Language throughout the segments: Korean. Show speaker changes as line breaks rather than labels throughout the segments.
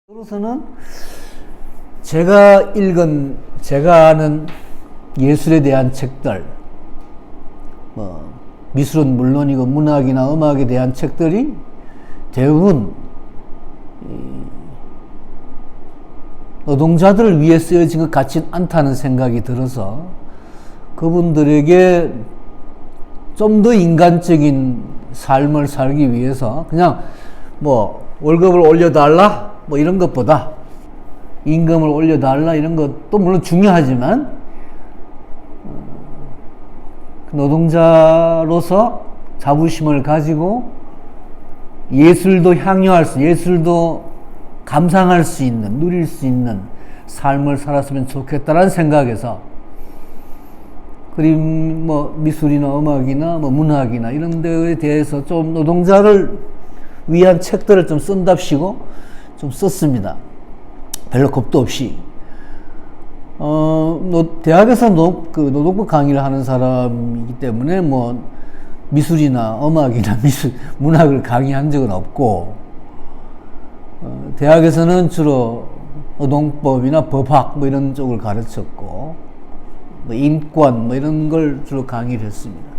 저로서는 제가 읽은, 제가 아는 예술에 대한 책들, 미술은 물론이고 문학이나 음악에 대한 책들이 대부분 노동자들을 위해 쓰여진 것 같진 않다는 생각이 들어서 그분들에게 좀 더 인간적인 삶을 살기 위해서 그냥 월급을 올려달라 이런 것보다 임금을 올려달라 이런 것도 물론 중요하지만 노동자로서 자부심을 가지고 예술도 향유할 수, 예술도 감상할 수 있는, 누릴 수 있는 삶을 살았으면 좋겠다라는 생각에서 그림, 미술이나 음악이나 문학이나 이런 데에 대해서 좀 노동자를 위한 책들을 좀 쓴답시고 좀 썼습니다. 별로 겁도 없이. 대학에서 노동법 강의를 하는 사람이기 때문에 미술이나 음악이나 문학을 강의한 적은 없고, 대학에서는 주로 노동법이나 법학 이런 쪽을 가르쳤고, 인권 이런 걸 주로 강의를 했습니다.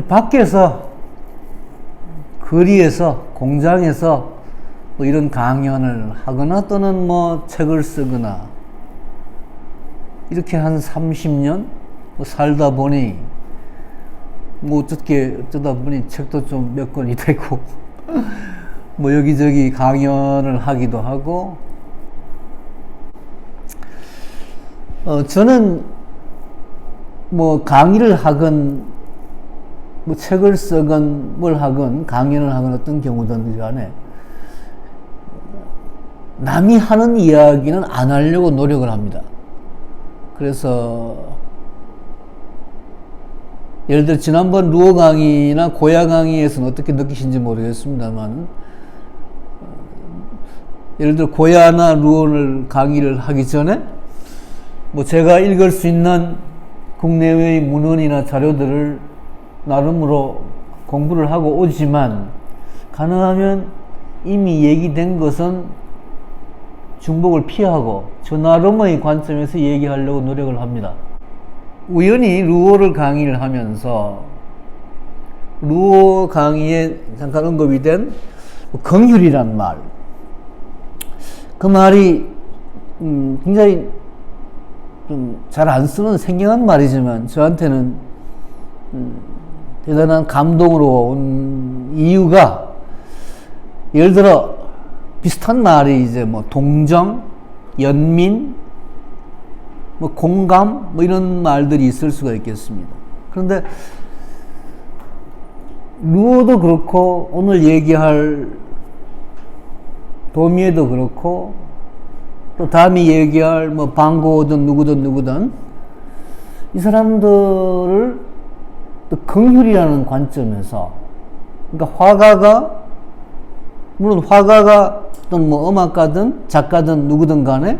밖에서, 거리에서, 공장에서 이런 강연을 하거나 또는 책을 쓰거나 이렇게 한 30년 살다 보니 어쩌다 보니 책도 좀 몇 권이 되고 여기저기 강연을 하기도 하고, 저는 강의를 하건 책을 쓰건 뭘 하건 강연을 하건 어떤 경우든 간에 남이 하는 이야기는 안 하려고 노력을 합니다. 그래서 예를 들어 지난번 루어 강의나 고야 강의에서는 어떻게 느끼신지 모르겠습니다만, 예를 들어 고야나 루어를 강의를 하기 전에 제가 읽을 수 있는 국내외의 문헌이나 자료들을 나름으로 공부를 하고 오지만, 가능하면 이미 얘기된 것은 중복을 피하고 저 나름의 관점에서 얘기하려고 노력을 합니다. 우연히 루어를 강의를 하면서 루어 강의에 잠깐 언급이 된 긍휼이란 말, 그 말이 굉장히 좀 잘 안 쓰는 생경한 말이지만 저한테는 대단한 감동으로 온 이유가, 예를 들어 비슷한 말이 이제 동정, 연민, 공감 이런 말들이 있을 수가 있겠습니다. 그런데 루어도 그렇고 오늘 얘기할 도미에도 그렇고 또 다음에 얘기할 방고든 누구든 이 사람들을 또 긍휼이라는 관점에서, 그러니까 화가가 물론 화가가 어떤 음악가든 작가든 누구든 간에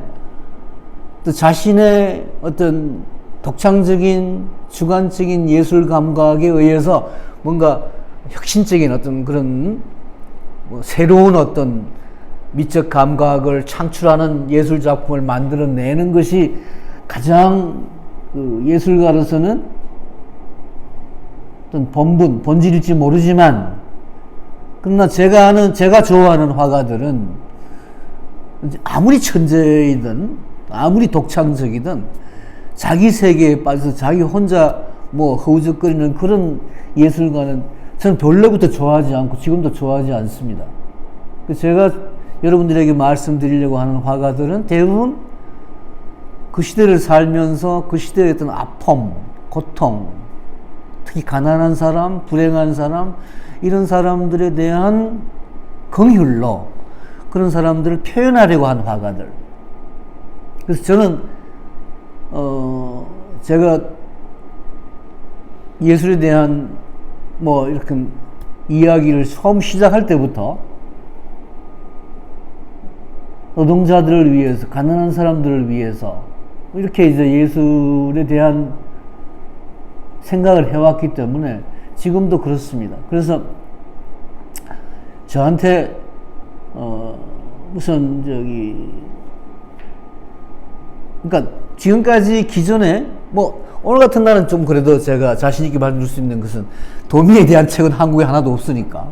또 자신의 어떤 독창적인 주관적인 예술 감각에 의해서 뭔가 혁신적인 어떤 그런 새로운 어떤 미적 감각을 창출하는 예술 작품을 만들어내는 것이 가장 예술가로서는 어떤 본질일지 모르지만, 그러나 제가 좋아하는 화가들은 아무리 천재이든 아무리 독창적이든 자기 세계에 빠져서 자기 혼자 허우적거리는 그런 예술가는 저는 본래부터 좋아하지 않고 지금도 좋아하지 않습니다. 제가 여러분들에게 말씀드리려고 하는 화가들은 대부분 그 시대를 살면서 그 시대의 어떤 아픔, 고통, 특히 가난한 사람, 불행한 사람, 이런 사람들에 대한 긍휼로 그런 사람들을 표현하려고 한 화가들. 그래서 저는 제가 예술에 대한 이렇게 이야기를 처음 시작할 때부터 노동자들을 위해서, 가난한 사람들을 위해서 이렇게 이제 예술에 대한 생각을 해왔기 때문에 지금도 그렇습니다. 그래서 저한테 무슨 그러니까 지금까지 기존에 뭐 오늘 같은 날은 좀 그래도 제가 자신 있게 말해줄 수 있는 것은 도미에 대한 책은 한국에 하나도 없으니까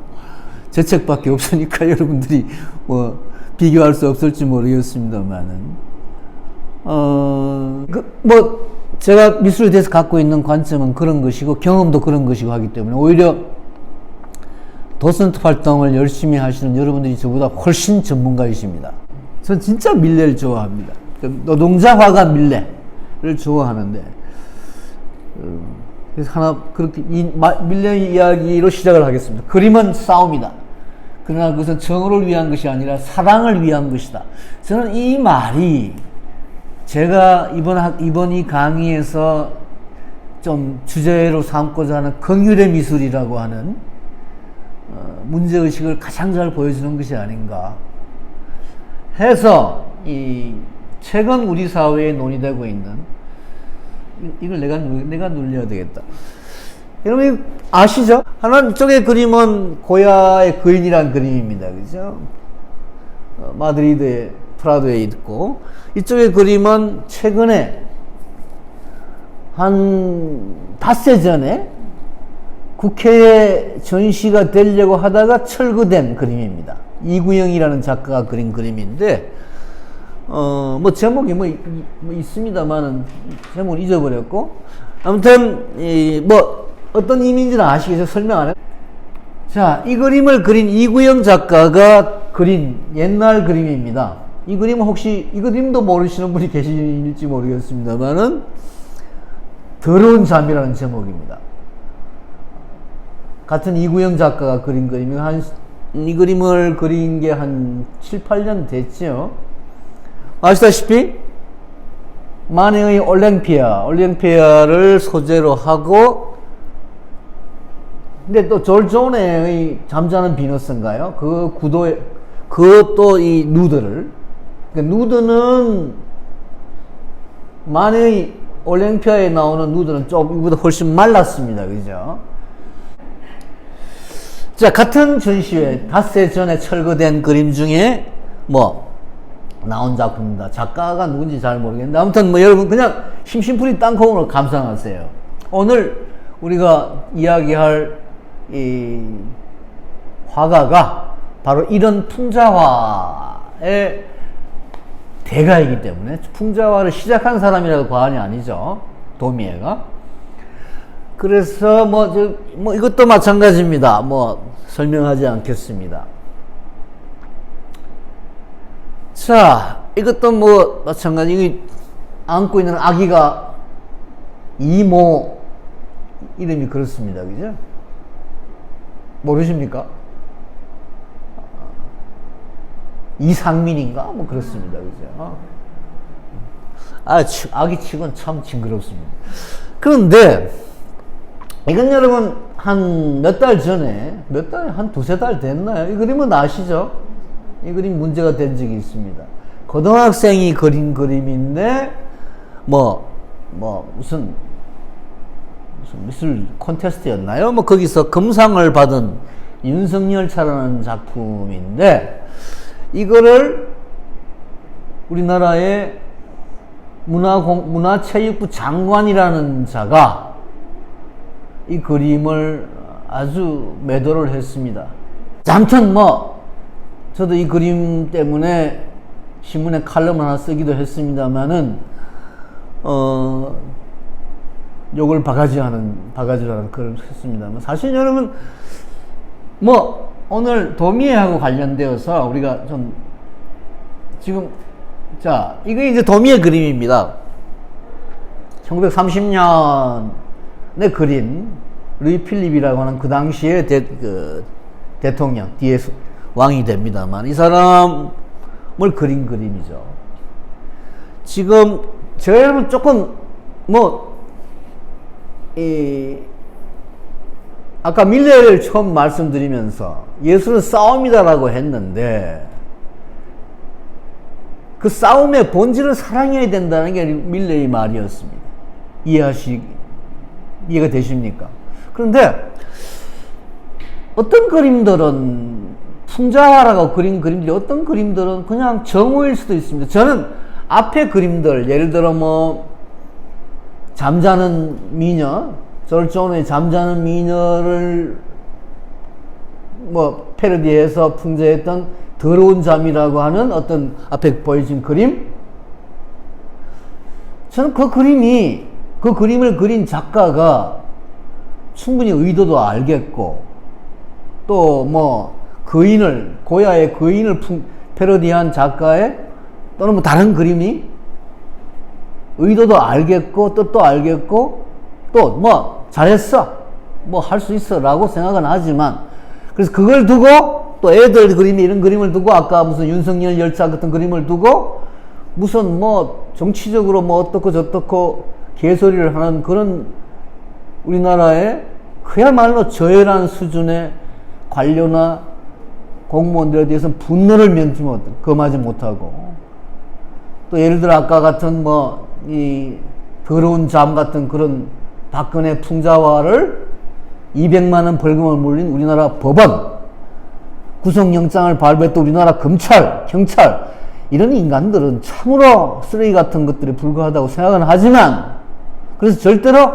제 책밖에 없으니까 여러분들이 뭐 비교할 수 없을지 모르겠습니다만은 뭐 제가 미술에 대해서 갖고 있는 관점은 그런 것이고 경험도 그런 것이고 하기 때문에 오히려 도슨트 활동을 열심히 하시는 여러분들이 저보다 훨씬 전문가이십니다. 전 진짜 밀레를 좋아합니다. 노동자 화가 밀레를 좋아하는데 그래서 하나 그렇게 밀레 이야기로 시작을 하겠습니다. 그림은 싸움이다. 그러나 그것은 정의를 위한 것이 아니라 사랑을 위한 것이다. 저는 이 말이 제가 이번 이 강의에서 좀 주제로 삼고자 하는 긍휼의 미술이라고 하는 문제의식을 가장 잘 보여주는 것이 아닌가 해서 최근 우리 사회에 논의되고 있는 이걸 내가 눌려야 되겠다. 여러분 아시죠? 하나 이쪽의 그림은 고야의 거인이라는 그림입니다. 그죠? 마드리드의 프라도에 있고 이쪽의 그림은 최근에 한 닷새 전에 국회에 전시가 되려고 하다가 철거된 그림입니다. 이구영이라는 작가가 그린 그림인데 뭐 제목이 뭐 있습니다만은 제목을 잊어버렸고 아무튼 뭐 어떤 의미인지는 아시겠죠? 설명 안 해요. 자, 이 그림을 그린 이구영 작가가 그린 옛날 그림입니다. 이 그림은 혹시 이 그림도 모르시는 분이 계실지 모르겠습니다만은 더러운 잠이라는 제목입니다. 같은 이구영 작가가 그린 그림이 이 그림을 그린 게 한 7, 8년 됐죠. 아시다시피 마네의 올랭피아를 소재로 하고 근데 또 졸 존의 잠자는 비너스인가요? 그 구도에 그것도 이 누드를 누드는 마네의 올랭피아에 나오는 누드는 좀 이보다 훨씬 말랐습니다. 그죠? 자, 같은 전시회 닷새 전에 철거된 그림 중에 뭐 나온 작품입니다. 작가가 누군지 잘 모르겠는데 아무튼 뭐 여러분 그냥 심심풀이 땅콩으로 감상하세요. 오늘 우리가 이야기할 이 화가가 바로 이런 풍자화의 대가이기 때문에 풍자화를 시작한 사람이라도 과언이 아니죠. 도미에가. 그래서 뭐 이것도 마찬가지입니다. 뭐 설명하지 않겠습니다. 자, 이것도 뭐 마찬가지. 안고 있는 아기가 이모 이름이 그렇습니다. 그죠? 모르십니까? 이상민인가? 뭐 그렇습니다. 그죠? 아기 치곤 참 징그럽습니다. 그런데 이건 여러분 한 몇 달 전에 한 두세 달 됐나요? 이 그림은 아시죠? 이 그림 문제가 된 적이 있습니다. 고등학생이 그린 그림인데 무슨 미술 콘테스트였나요? 뭐 거기서 금상을 받은 윤석열차라는 작품인데 이거를 우리나라의 문화체육부 장관이라는 자가 이 그림을 아주 매도를 했습니다. 아무튼 저도 이 그림 때문에 신문에 칼럼 하나 쓰기도 했습니다만은 욕을 바가지라는 글을 썼습니다만 사실 여러분 오늘 도미에하고 관련되어서 우리가 좀 지금 자 이게 이제 도미에 그림입니다. 1930년에 그린 루이 필립이라고 하는 그 당시에 대통령 뒤에 왕이 됩니다만 이 사람을 그린 그림이죠. 지금 제가 여러분 조금 아까 밀레를 처음 말씀드리면서 예술은 싸움이다라고 했는데 그 싸움의 본질은 사랑해야 된다는 게 밀레의 말이었습니다. 이해가 되십니까? 그런데 어떤 그림들은 풍자화라고 그린 그림들이 어떤 그림들은 그냥 정오일 수도 있습니다. 저는 앞에 그림들, 예를 들어 뭐 잠자는 미녀, 절조의 잠자는 미녀를 뭐 패러디해서 풍자했던 더러운 잠이라고 하는 어떤 앞에 보여진 그림, 저는 그 그림을 그린 작가가 충분히 의도도 알겠고, 또 뭐 고야의 거인을 패러디한 작가의 또는 뭐 다른 그림이 의도도 알겠고 뜻도 알겠고 또 뭐 잘했어 뭐 할 수 있어 라고 생각은 하지만, 그래서 그걸 두고 또 애들 그림이 이런 그림을 두고 아까 무슨 윤석열 열차 같은 그림을 두고 무슨 뭐 정치적으로 뭐 어떻고 저떻고 개소리를 하는 그런 우리나라의 그야말로 저열한 수준의 관료나 공무원들에 대해서는 분노를 금하지 못하고, 또 예를 들어 아까 같은 뭐 이 더러운 잠 같은 그런 박근혜 풍자화를 200만 원 벌금을 물린 우리나라 법원, 구속영장을 발부했던 우리나라 검찰, 경찰, 이런 인간들은 참으로 쓰레기 같은 것들에 불과하다고 생각은 하지만, 그래서 절대로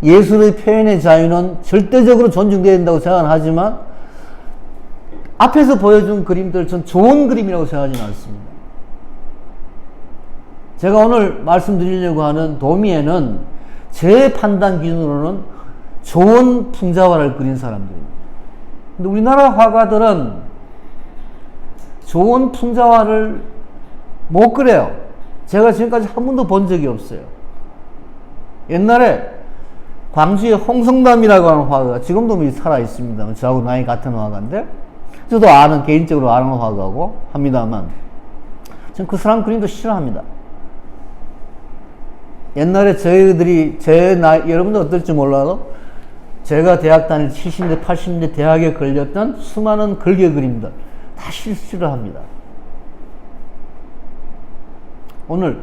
예술의 표현의 자유는 절대적으로 존중되어야 된다고 생각은 하지만, 앞에서 보여준 그림들 전 좋은 그림이라고 생각하지는 않습니다. 제가 오늘 말씀드리려고 하는 도미에는 제 판단 기준으로는 좋은 풍자화를 그린 사람들입니다. 근데 우리나라 화가들은 좋은 풍자화를 못 그려요. 제가 지금까지 한 번도 본 적이 없어요. 옛날에 광주의 홍성담이라고 하는 화가가 지금도 살아 있습니다. 저하고 나이 같은 화가인데, 저도 개인적으로 아는 화가고 합니다만, 저는 그 사람 그림도 싫어합니다. 옛날에 저희들이, 여러분들 어떨지 몰라도, 제가 대학 다닐 70년대, 80년대 대학에 걸렸던 수많은 글개 그림들, 다 싫어합니다. 오늘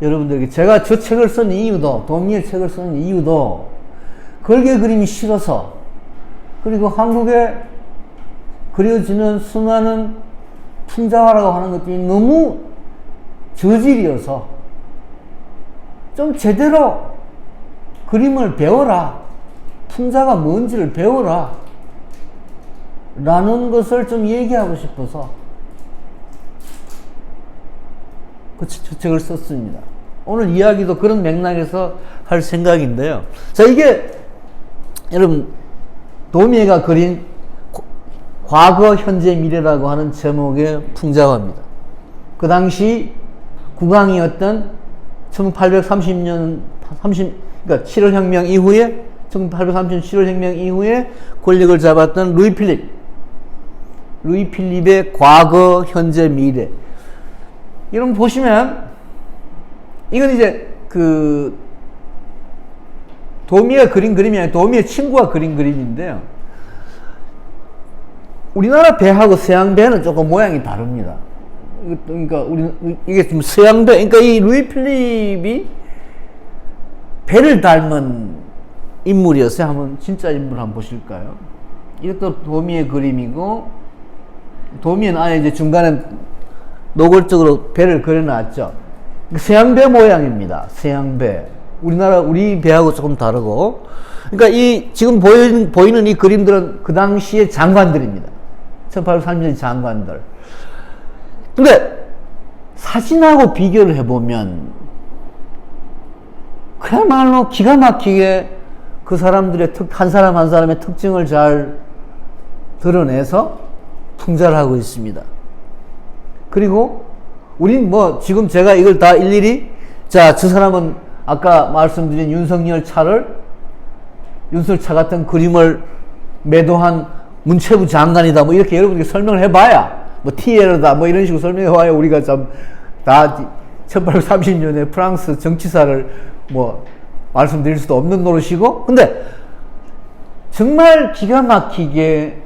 여러분들에게 제가 저 책을 쓴 이유도, 도미의 책을 쓴 이유도, 글개 그림이 싫어서, 그리고 한국에 그려지는 수많은 풍자화라고 하는 것들이 너무 저질이어서 좀 제대로 그림을 배워라, 풍자가 뭔지를 배워라 라는 것을 좀 얘기하고 싶어서 그 책을 썼습니다. 오늘 이야기도 그런 맥락에서 할 생각인데요. 자, 이게 여러분 도미에가 그린 과거, 현재, 미래라고 하는 제목의 풍자화입니다. 그 당시 국왕이었던 1830년, 그러니까 7월 혁명 이후에, 1830년 7월 혁명 이후에 권력을 잡았던 루이 필립의 과거, 현재, 미래. 이런 거 보시면, 이건 이제 도미가 그린 그림이 아니라 도미의 친구가 그린 그림인데요. 우리나라 배하고 서양 배는 조금 모양이 다릅니다. 그러니까 이게 좀 서양 배, 그러니까 이 루이 필립이 배를 닮은 인물이었어요. 한번 진짜 인물 한번 보실까요? 이것도 도미의 그림이고, 도미는 아예 이제 중간에 노골적으로 배를 그려놨죠. 서양 배 모양입니다. 서양 배. 우리 배하고 조금 다르고. 그러니까 이 지금 보이는 이 그림들은 그 당시의 장관들입니다. 1830년 장관들. 근데 사진하고 비교를 해보면 그야말로 기가 막히게 그 사람들의 한 사람 한 사람의 특징을 잘 드러내서 풍자를 하고 있습니다. 그리고 우린 뭐 지금 제가 이걸 다 일일이, 자, 저 사람은 아까 말씀드린 윤석열 차 같은 그림을 매도한 문체부 장관이다, 뭐 이렇게 여러분께 설명을 해봐야, 뭐 티에르다, 뭐 이런 식으로 설명해봐야 우리가 참 다 1830년에 프랑스 정치사를 뭐 말씀드릴 수도 없는 노릇이고, 근데 정말 기가 막히게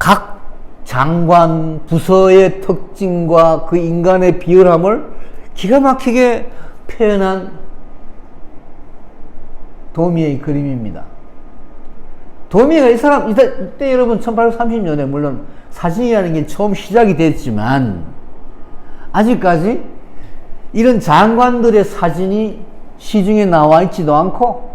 각 장관 부서의 특징과 그 인간의 비열함을 기가 막히게 표현한 도미의 그림입니다. 도미에가 이 사람, 이때 여러분 1830년에 물론 사진이라는 게 처음 시작이 됐지만, 아직까지 이런 장관들의 사진이 시중에 나와 있지도 않고,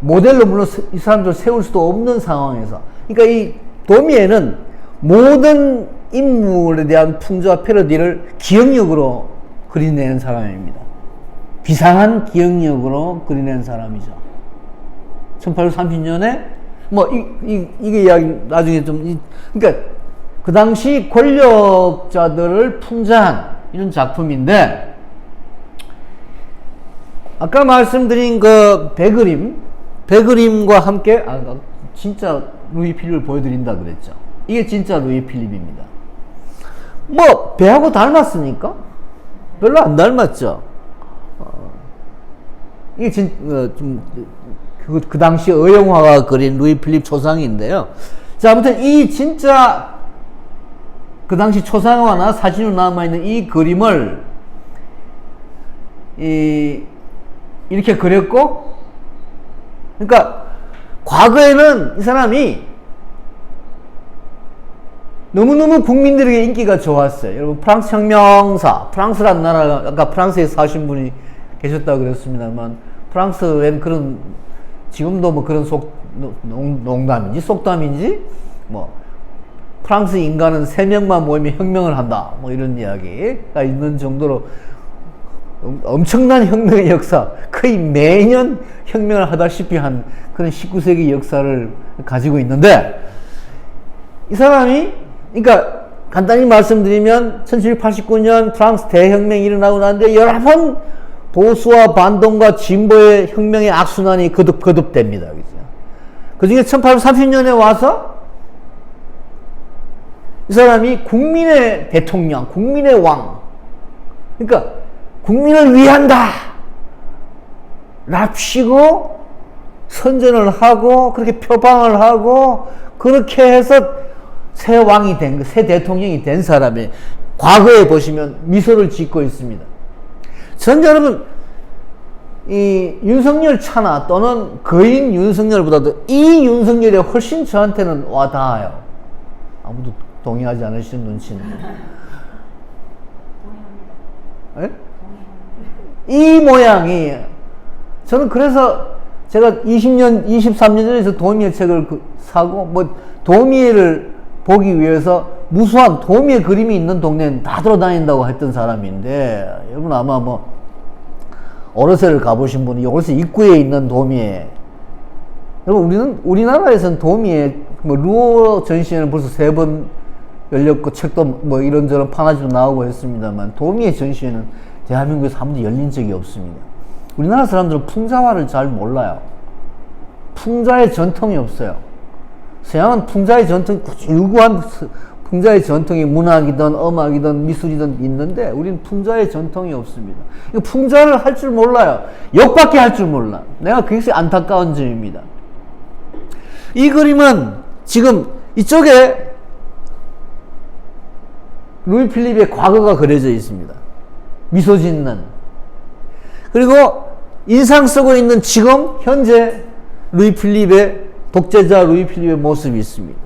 모델로 물론 이 사람들 세울 수도 없는 상황에서, 그러니까 이 도미에는 모든 인물에 대한 풍자와 패러디를 기억력으로 그려내는 사람입니다. 비상한 기억력으로 그려낸 사람이죠. 1830년에 이게 이야기 나중에 좀 그러니까 그 당시 권력자들을 풍자한 이런 작품인데, 아까 말씀드린 그 배그림과 함께 진짜 루이 필립을 보여드린다 그랬죠. 이게 진짜 루이 필립입니다. 배하고 닮았습니까? 별로 안 닮았죠. 이게 그 당시 의용화가 그린 루이 필립 초상인데요. 자, 아무튼 이 진짜 그 당시 초상화나 사진으로 남아있는 이 그림을 이렇게 그렸고, 그러니까 과거에는 이 사람이 너무너무 국민들에게 인기가 좋았어요. 여러분, 프랑스 혁명사, 프랑스라는 나라가, 아까 프랑스에 사신 분이 계셨다고 그랬습니다만, 프랑스엔 그런, 지금도 그런 농담인지 속담인지, 프랑스 인간은 3명만 모이면 혁명을 한다, 이런 이야기가 있는 정도로 엄청난 혁명의 역사, 거의 매년 혁명을 하다시피 한 그런 19세기 역사를 가지고 있는데, 이 사람이, 그러니까 간단히 말씀드리면 1789년 프랑스 대혁명이 일어나고 나는데 여러 번 보수와 반동과 진보의 혁명의 악순환이 거듭됩니다. 그 중에 1830년에 와서 이 사람이 국민의 대통령, 국민의 왕, 그러니까 국민을 위한다 랍시고 선전을 하고 그렇게 표방을 하고 그렇게 해서 새 왕이 된, 새 대통령이 된 사람이 과거에 보시면 미소를 짓고 있습니다. 전 여러분, 이 윤석열 차나 또는 거인 윤석열보다도 이 윤석열이 훨씬 저한테는 와닿아요. 아무도 동의하지 않으시는 눈치는. 예? 이 모양이, 저는 그래서 제가 23년 전에 도미에 책을 사고, 도미에를 보기 위해서 무수한 도미의 그림이 있는 동네는 다 돌아다닌다고 했던 사람인데, 여러분 아마 오르세를 가보신 분이 오르세 입구에 있는 도미에, 여러분 우리나라에서는 도미에 루어 전시회는 벌써 3번 열렸고 책도 이런저런 판화지도 나오고 했습니다만, 도미의 전시회는 대한민국에서 한 번도 열린 적이 없습니다. 우리나라 사람들은 풍자화를 잘 몰라요. 풍자의 전통이 없어요. 서양은 풍자의 전통, 유구한 풍자의 전통이 문학이든 음악이든 미술이든 있는데, 우리는 풍자의 전통이 없습니다. 풍자를 할 줄 몰라요. 욕밖에 할 줄 몰라. 내가 그것이 안타까운 점입니다. 이 그림은 지금 이쪽에 루이 필립의 과거가 그려져 있습니다. 미소 짓는. 그리고 인상 쓰고 있는 지금 현재 루이 필립의 독재자 루이 필립의 모습이 있습니다.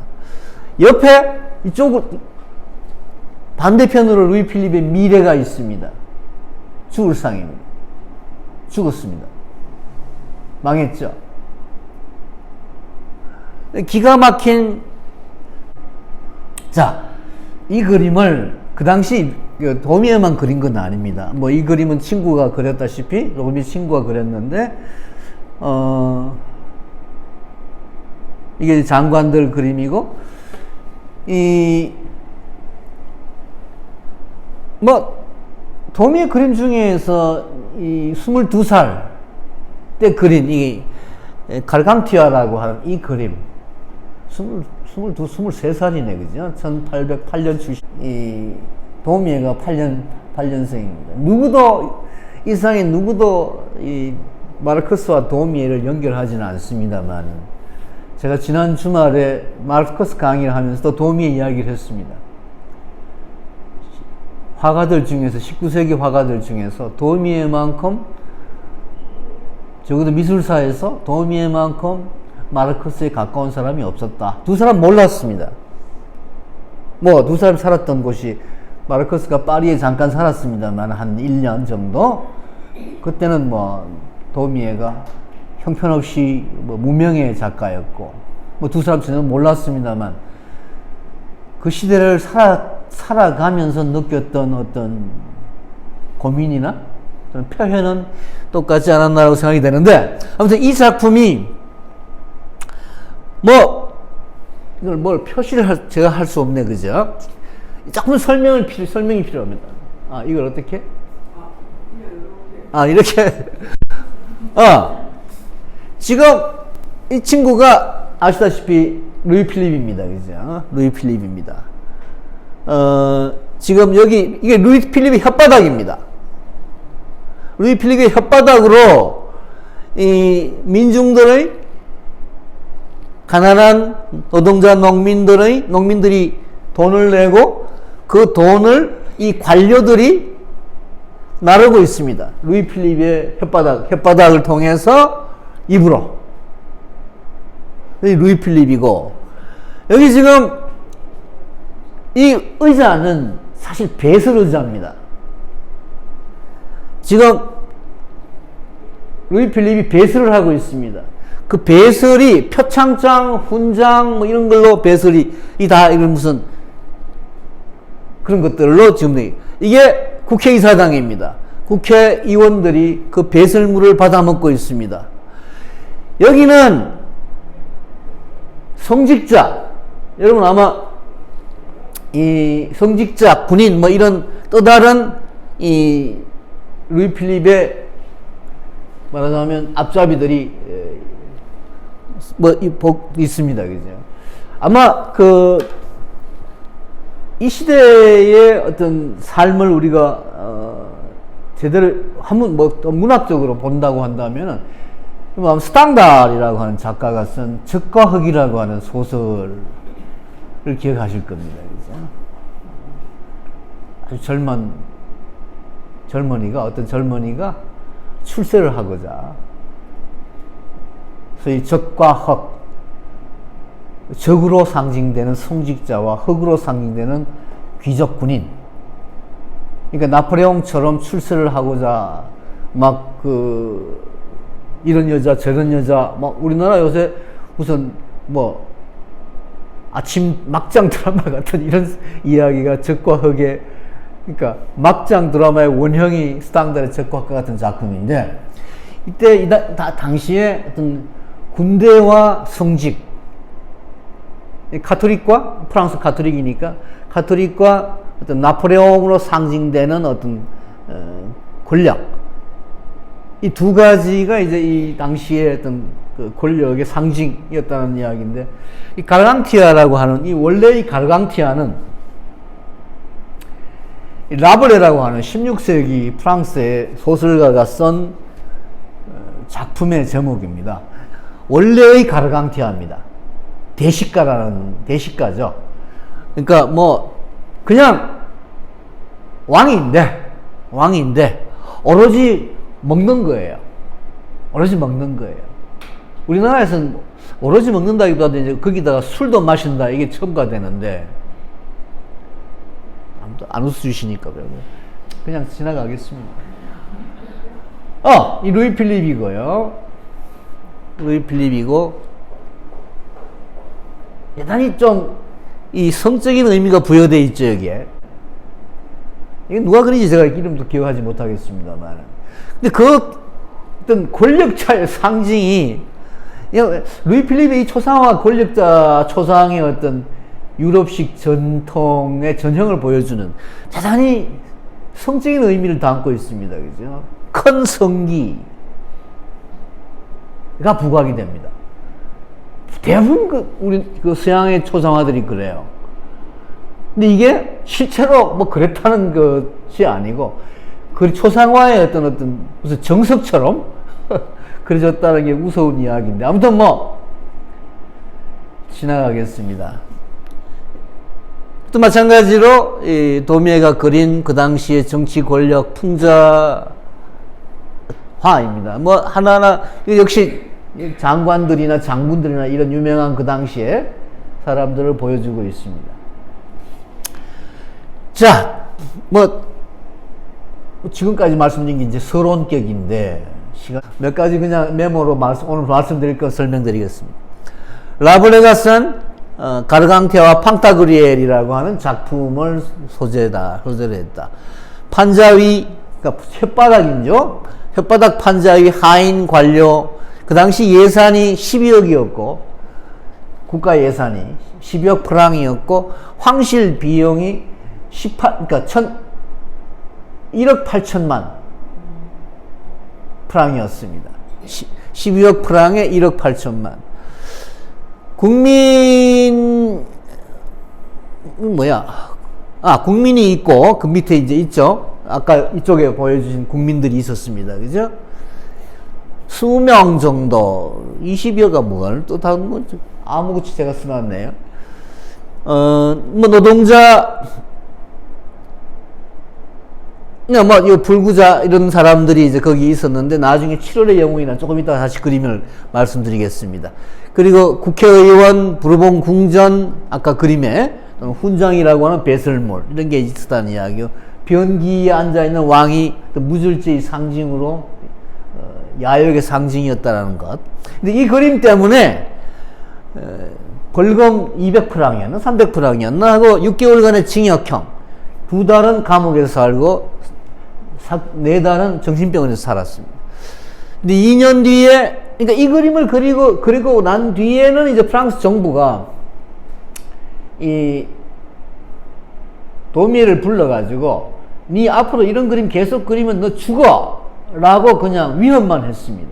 옆에 이쪽 반대편으로 루이 필립의 미래가 있습니다. 죽을 상입니다. 죽었습니다. 망했죠. 기가 막힌. 자, 이 그림을 그 당시 도미에만 그린 건 아닙니다. 이 그림은 친구가 그렸다시피 로미 친구가 그렸는데, 이게 장관들 그림이고, 도미의 그림 중에서 이 22살 때 그린 이 갈강티아라고 하는 이 그림, 23살이네, 그죠? 1808년 출신, 이 도미에가 8년생입니다. 누구도, 이 세상에 누구도 이 마르크스와 도미에를 연결하지는 않습니다만, 제가 지난 주말에 마르크스 강의를 하면서 도미에 이야기를 했습니다. 화가들 중에서, 19세기 화가들 중에서 도미에만큼, 적어도 미술사에서 도미에만큼 마르크스에 가까운 사람이 없었다. 두 사람 몰랐습니다. 뭐 두 사람 살았던 곳이 마르크스가 파리에 잠깐 살았습니다만 한 1년 정도. 그때는 뭐 도미에가 형편없이 뭐 무명의 작가였고 뭐 두 사람 전혀 몰랐습니다만 그 시대를 살아가면서 느꼈던 어떤 고민이나 표현은 똑같지 않았나라고 생각이 되는데, 아무튼 이 작품이 뭐 이걸 뭘 표시를 제가 할 수 없네, 그죠? 이 작품 설명이 필요합니다. 아, 이걸 어떻게? 이렇게. 지금 이 친구가 아시다시피 루이 필립입니다, 그죠? 루이 필립입니다. 지금 여기 이게 루이 필립의 혓바닥입니다. 루이 필립의 혓바닥으로 이 민중들의 가난한 노동자 농민들이 돈을 내고 그 돈을 이 관료들이 나르고 있습니다. 루이 필립의 혓바닥을 통해서 입으로. 루이 필립이고, 여기 지금 이 의자는 사실 배설 의자입니다. 지금 루이 필립이 배설을 하고 있습니다. 그 배설이 표창장, 훈장 뭐 이런 걸로 배설이 다 이런 무슨 그런 것들로 지금 이게 국회의사당입니다. 국회의원들이 그 배설물을 받아먹고 있습니다. 여기는 성직자, 여러분 아마 이 성직자, 군인 뭐 이런 또 다른 이 루이 필립의 말하자면 앞잡이들이 뭐 있습니다, 그죠? 아마 이 시대의 어떤 삶을 우리가 제대로 한번 뭐 또 문학적으로 본다고 한다면은 스탕달이라고 하는 작가가 쓴 적과 흑이라고 하는 소설을 기억하실 겁니다, 그죠? 아주 어떤 젊은이가 출세를 하고자 소위 적과 흑, 적으로 상징되는 성직자와 흑으로 상징되는 귀족 군인, 그러니까 나폴레옹처럼 출세를 하고자 막 이런 여자 저런 여자 막 우리나라 요새 무슨 뭐 아침 막장 드라마 같은 이런 이야기가 적과 흑의, 그러니까 막장 드라마의 원형이 스탕달의 적과 흑과 같은 작품인데, 이때 당시에 어떤 군대와 성직, 카톨릭과 프랑스 카톨릭이니까 카톨릭과 어떤 나폴레옹으로 상징되는 어떤 권력, 이 두 가지가 이제 이 당시의 어떤 그 권력의 상징이었다는 이야기인데, 이 갈강티아라고 하는 원래 이 갈강티아는 라블레라고 하는 16세기 프랑스의 소설가가 쓴 작품의 제목입니다. 원래의 갈강티아입니다. 대식가죠. 그러니까 뭐 그냥 왕인데 오로지 먹는 거예요. 우리나라에서는 오로지 먹는다기보다도 이제 거기다가 술도 마신다, 이게 첨가되는데 아무도 안 웃어주시니까 그냥 지나가겠습니다. 이 루이 필립이고요. 루이 필립이고, 대단히 좀 이 성적인 의미가 부여되어 있죠, 여기에. 이게 누가 그린지 제가 이름도 기억하지 못하겠습니다만. 근데 어떤 권력자의 상징이, 루이 필립의 이 초상화가 권력자 초상의 어떤 유럽식 전통의 전형을 보여주는 대단히 성적인 의미를 담고 있습니다, 그죠? 큰 성기가 부각이 됩니다. 대부분 우리 서양의 초상화들이 그래요. 근데 이게 실제로 뭐 그랬다는 것이 아니고, 그 초상화의 어떤 무슨 정석처럼 그려졌다는 게 우스운 이야기인데, 아무튼 뭐 지나가겠습니다. 또 마찬가지로 이 도미에가 그린 그 당시의 정치 권력 풍자화입니다. 뭐 하나하나 역시 장관들이나 장군들이나 이런 유명한 그 당시에 사람들을 보여주고 있습니다. 자, 지금까지 말씀드린 게 이제 서론격인데, 몇 가지 그냥 메모로 오늘 말씀드릴 것 설명드리겠습니다. 라블레가 쓴 가르강테와 팡타그리엘이라고 하는 작품을 소재로 했다. 판자위, 그러니까 혓바닥이죠. 혓바닥 판자위 하인 관료, 그 당시 예산이 12억이었고, 국가 예산이 12억 프랑이었고, 황실 비용이 1억 8천만 프랑이었습니다. 12억 프랑에 1억 8천만. 국민이 있고, 그 밑에 이제 있죠. 아까 이쪽에 보여주신 국민들이 있었습니다. 그죠? 20명 정도, 20여가 뭐를 또 다른 거죠. 아무것도 제가 써놨네요. 노동자, 이 불구자, 이런 사람들이 이제 거기 있었는데, 나중에 7월의 영웅이나 조금 이따가 다시 그림을 말씀드리겠습니다. 그리고 국회의원, 부르봉 궁전, 아까 그림에, 훈장이라고 하는 배설물, 이런 게 있었다는 이야기요. 변기에 앉아있는 왕이 무절제의 상징으로, 야욕의 상징이었다는 것. 근데 이 그림 때문에, 벌금 200프랑이었나? 300프랑이었나? 하고 6개월간의 징역형. 2달은 감옥에서 살고, 4달은 정신병원에서 살았습니다. 근데 2년 뒤에, 그러니까 이 그림을 그리고 난 뒤에는 이제 프랑스 정부가 이 도미에를 불러가지고, 니 앞으로 이런 그림 계속 그리면 너 죽어! 라고 그냥 위협만 했습니다.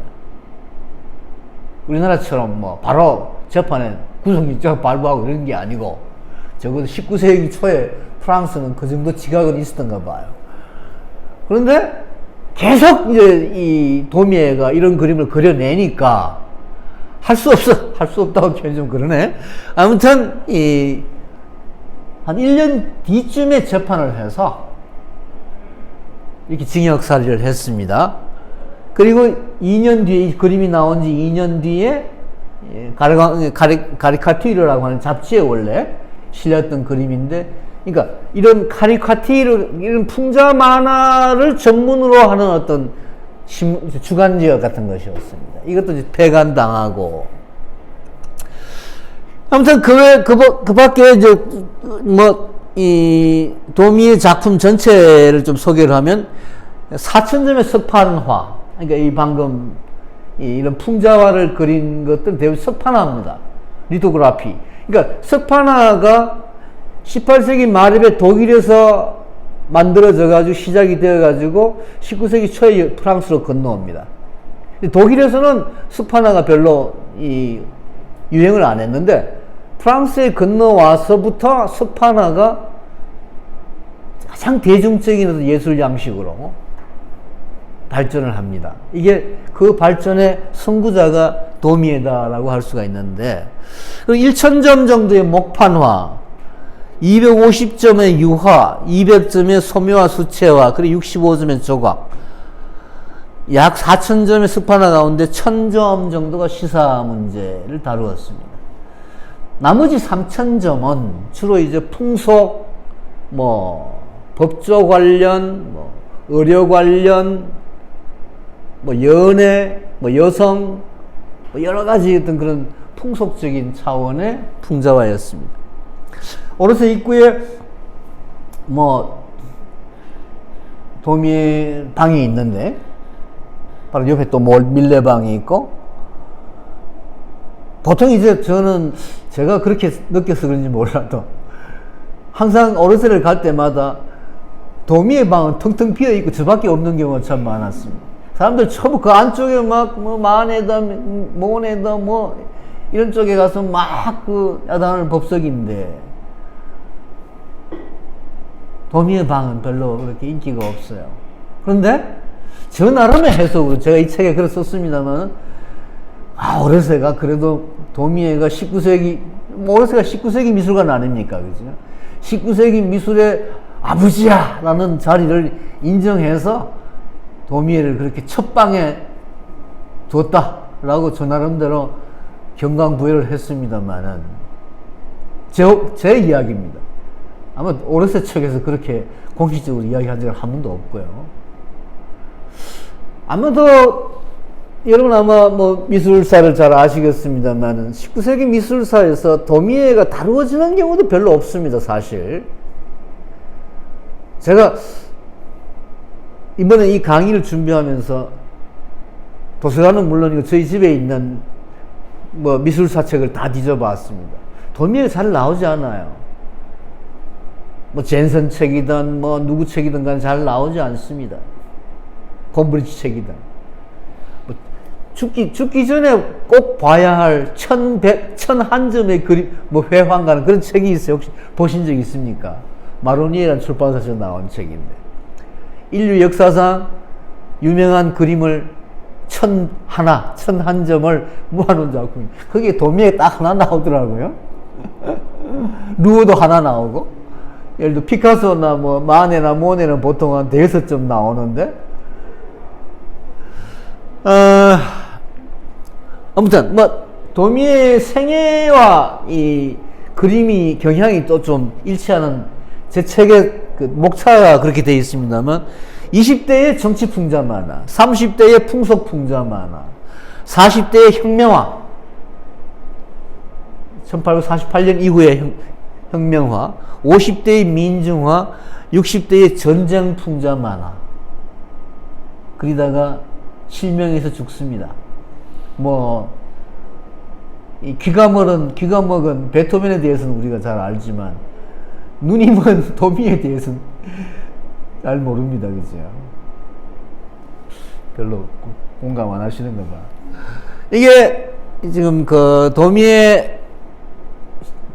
우리나라처럼 바로 재판에 구속영장 발부하고 이런 게 아니고, 적어도 19세기 초에 프랑스는 그 정도 지각은 있었던가 봐요. 그런데 계속 이제 이 도미에가 이런 그림을 그려내니까 할 수 없다고 표현 좀 그러네. 아무튼 한 1년 뒤쯤에 재판을 해서 이렇게 징역살이를 했습니다. 그리고 2년 뒤에, 이 그림이 나온 지 2년 뒤에 카리카티르라고 하는 잡지에 원래 실렸던 그림인데, 그러니까 이런 카리카티르, 이런 풍자 만화를 전문으로 하는 어떤 주간지역 같은 것이었습니다. 이것도 이제 폐간당하고. 아무튼 그 밖에 이제 이 도미의 작품 전체를 좀 소개를 하면 4,000점의 석판화, 그러니까 이 방금 이런 풍자화를 그린 것들은 대부분 석판화입니다. 리토그라피. 그러니까 석판화가 18세기 말에 독일에서 만들어져 가지고 시작이 되어 가지고 19세기 초에 프랑스로 건너옵니다. 독일에서는 석판화가 별로 유행을 안 했는데, 프랑스에 건너와서부터 석판화가 가장 대중적인 예술 양식으로 발전을 합니다. 이게 그 발전의 선구자가 도미에다라고 할 수가 있는데, 1,000점 정도의 목판화, 250점의 유화, 200점의 소묘화 수채화, 그리고 65점의 조각, 약 4,000점의 석판화 가운데 1,000점 정도가 시사 문제를 다루었습니다. 나머지 3,000점은 주로 이제 풍속, 법조 관련, 의료 관련, 연애, 여성, 여러 가지 어떤 그런 풍속적인 차원의 풍자화였습니다. 오르세 입구에 도미의 방이 있는데, 바로 옆에 또 밀레방이 있고, 보통 이제 제가 그렇게 느껴서 그런지 몰라도 항상 오르세를 갈 때마다 도미의 방은 텅텅 비어 있고 저밖에 없는 경우가 참 많았습니다. 사람들 전부 그 안쪽에 마네다, 모네다, 이런 쪽에 가서 그 야단을 법석인데, 도미의 방은 별로 그렇게 인기가 없어요. 그런데 저 나름의 해석으로 제가 이 책에 글을 썼습니다만, 오르세가 그래도 도미에가 19세기, 오르세가 19세기 미술관 아닙니까? 그죠? 19세기 미술의 아버지야! 라는 자리를 인정해서 도미에를 그렇게 첫 방에 뒀다. 라고 저 나름대로 경강부회를 했습니다만은 제 이야기입니다. 아마 오르세 측에서 그렇게 공식적으로 이야기한 적은 한 번도 없고요. 아마도 여러분 아마 뭐 미술사를 잘 아시겠습니다만은 19세기 미술사에서 도미에가 다루어지는 경우도 별로 없습니다, 사실. 제가 이번에 이 강의를 준비하면서 도서관은 물론이고 저희 집에 있는 뭐 미술사 책을 다 뒤져봤습니다. 도미에 잘 나오지 않아요. 뭐 젠슨 책이든 뭐 누구 책이든 간에 잘 나오지 않습니다. 콤브리지 책이든. 뭐 죽기 전에 꼭 봐야 할 1100점의 그림, 뭐 회황가는 그런 책이 있어요. 혹시 보신 적 있습니까? 마로니에라는 출판사에서 나온 책인데. 인류 역사상 유명한 그림을 1001점을 모아놓은 작품이. 거기에 도미에 딱 하나 나오더라고요. 루어도 하나 나오고. 예를 들어 피카소나 뭐 마네나 모네는 보통 한 5점 나오는데 아무튼 뭐 도미의 생애와 이 그림이 경향이 또 좀 일치하는 제 책의 그 목차가 그렇게 되어 있습니다만 20대의 정치 풍자 만화, 30대의 풍속 풍자 만화, 40대의 혁명화, 1848년 이후의 혁명화, 50대의 민중화, 60대의 전쟁 풍자 만화. 그러다가 실명해서 죽습니다. 뭐, 이 귀가 먹은 베토벤에 대해서는 우리가 잘 알지만, 눈이 먼 도미에 대해서는 잘 모릅니다. 그죠? 별로 공감 안 하시는가 봐. 이게 지금 그 도미의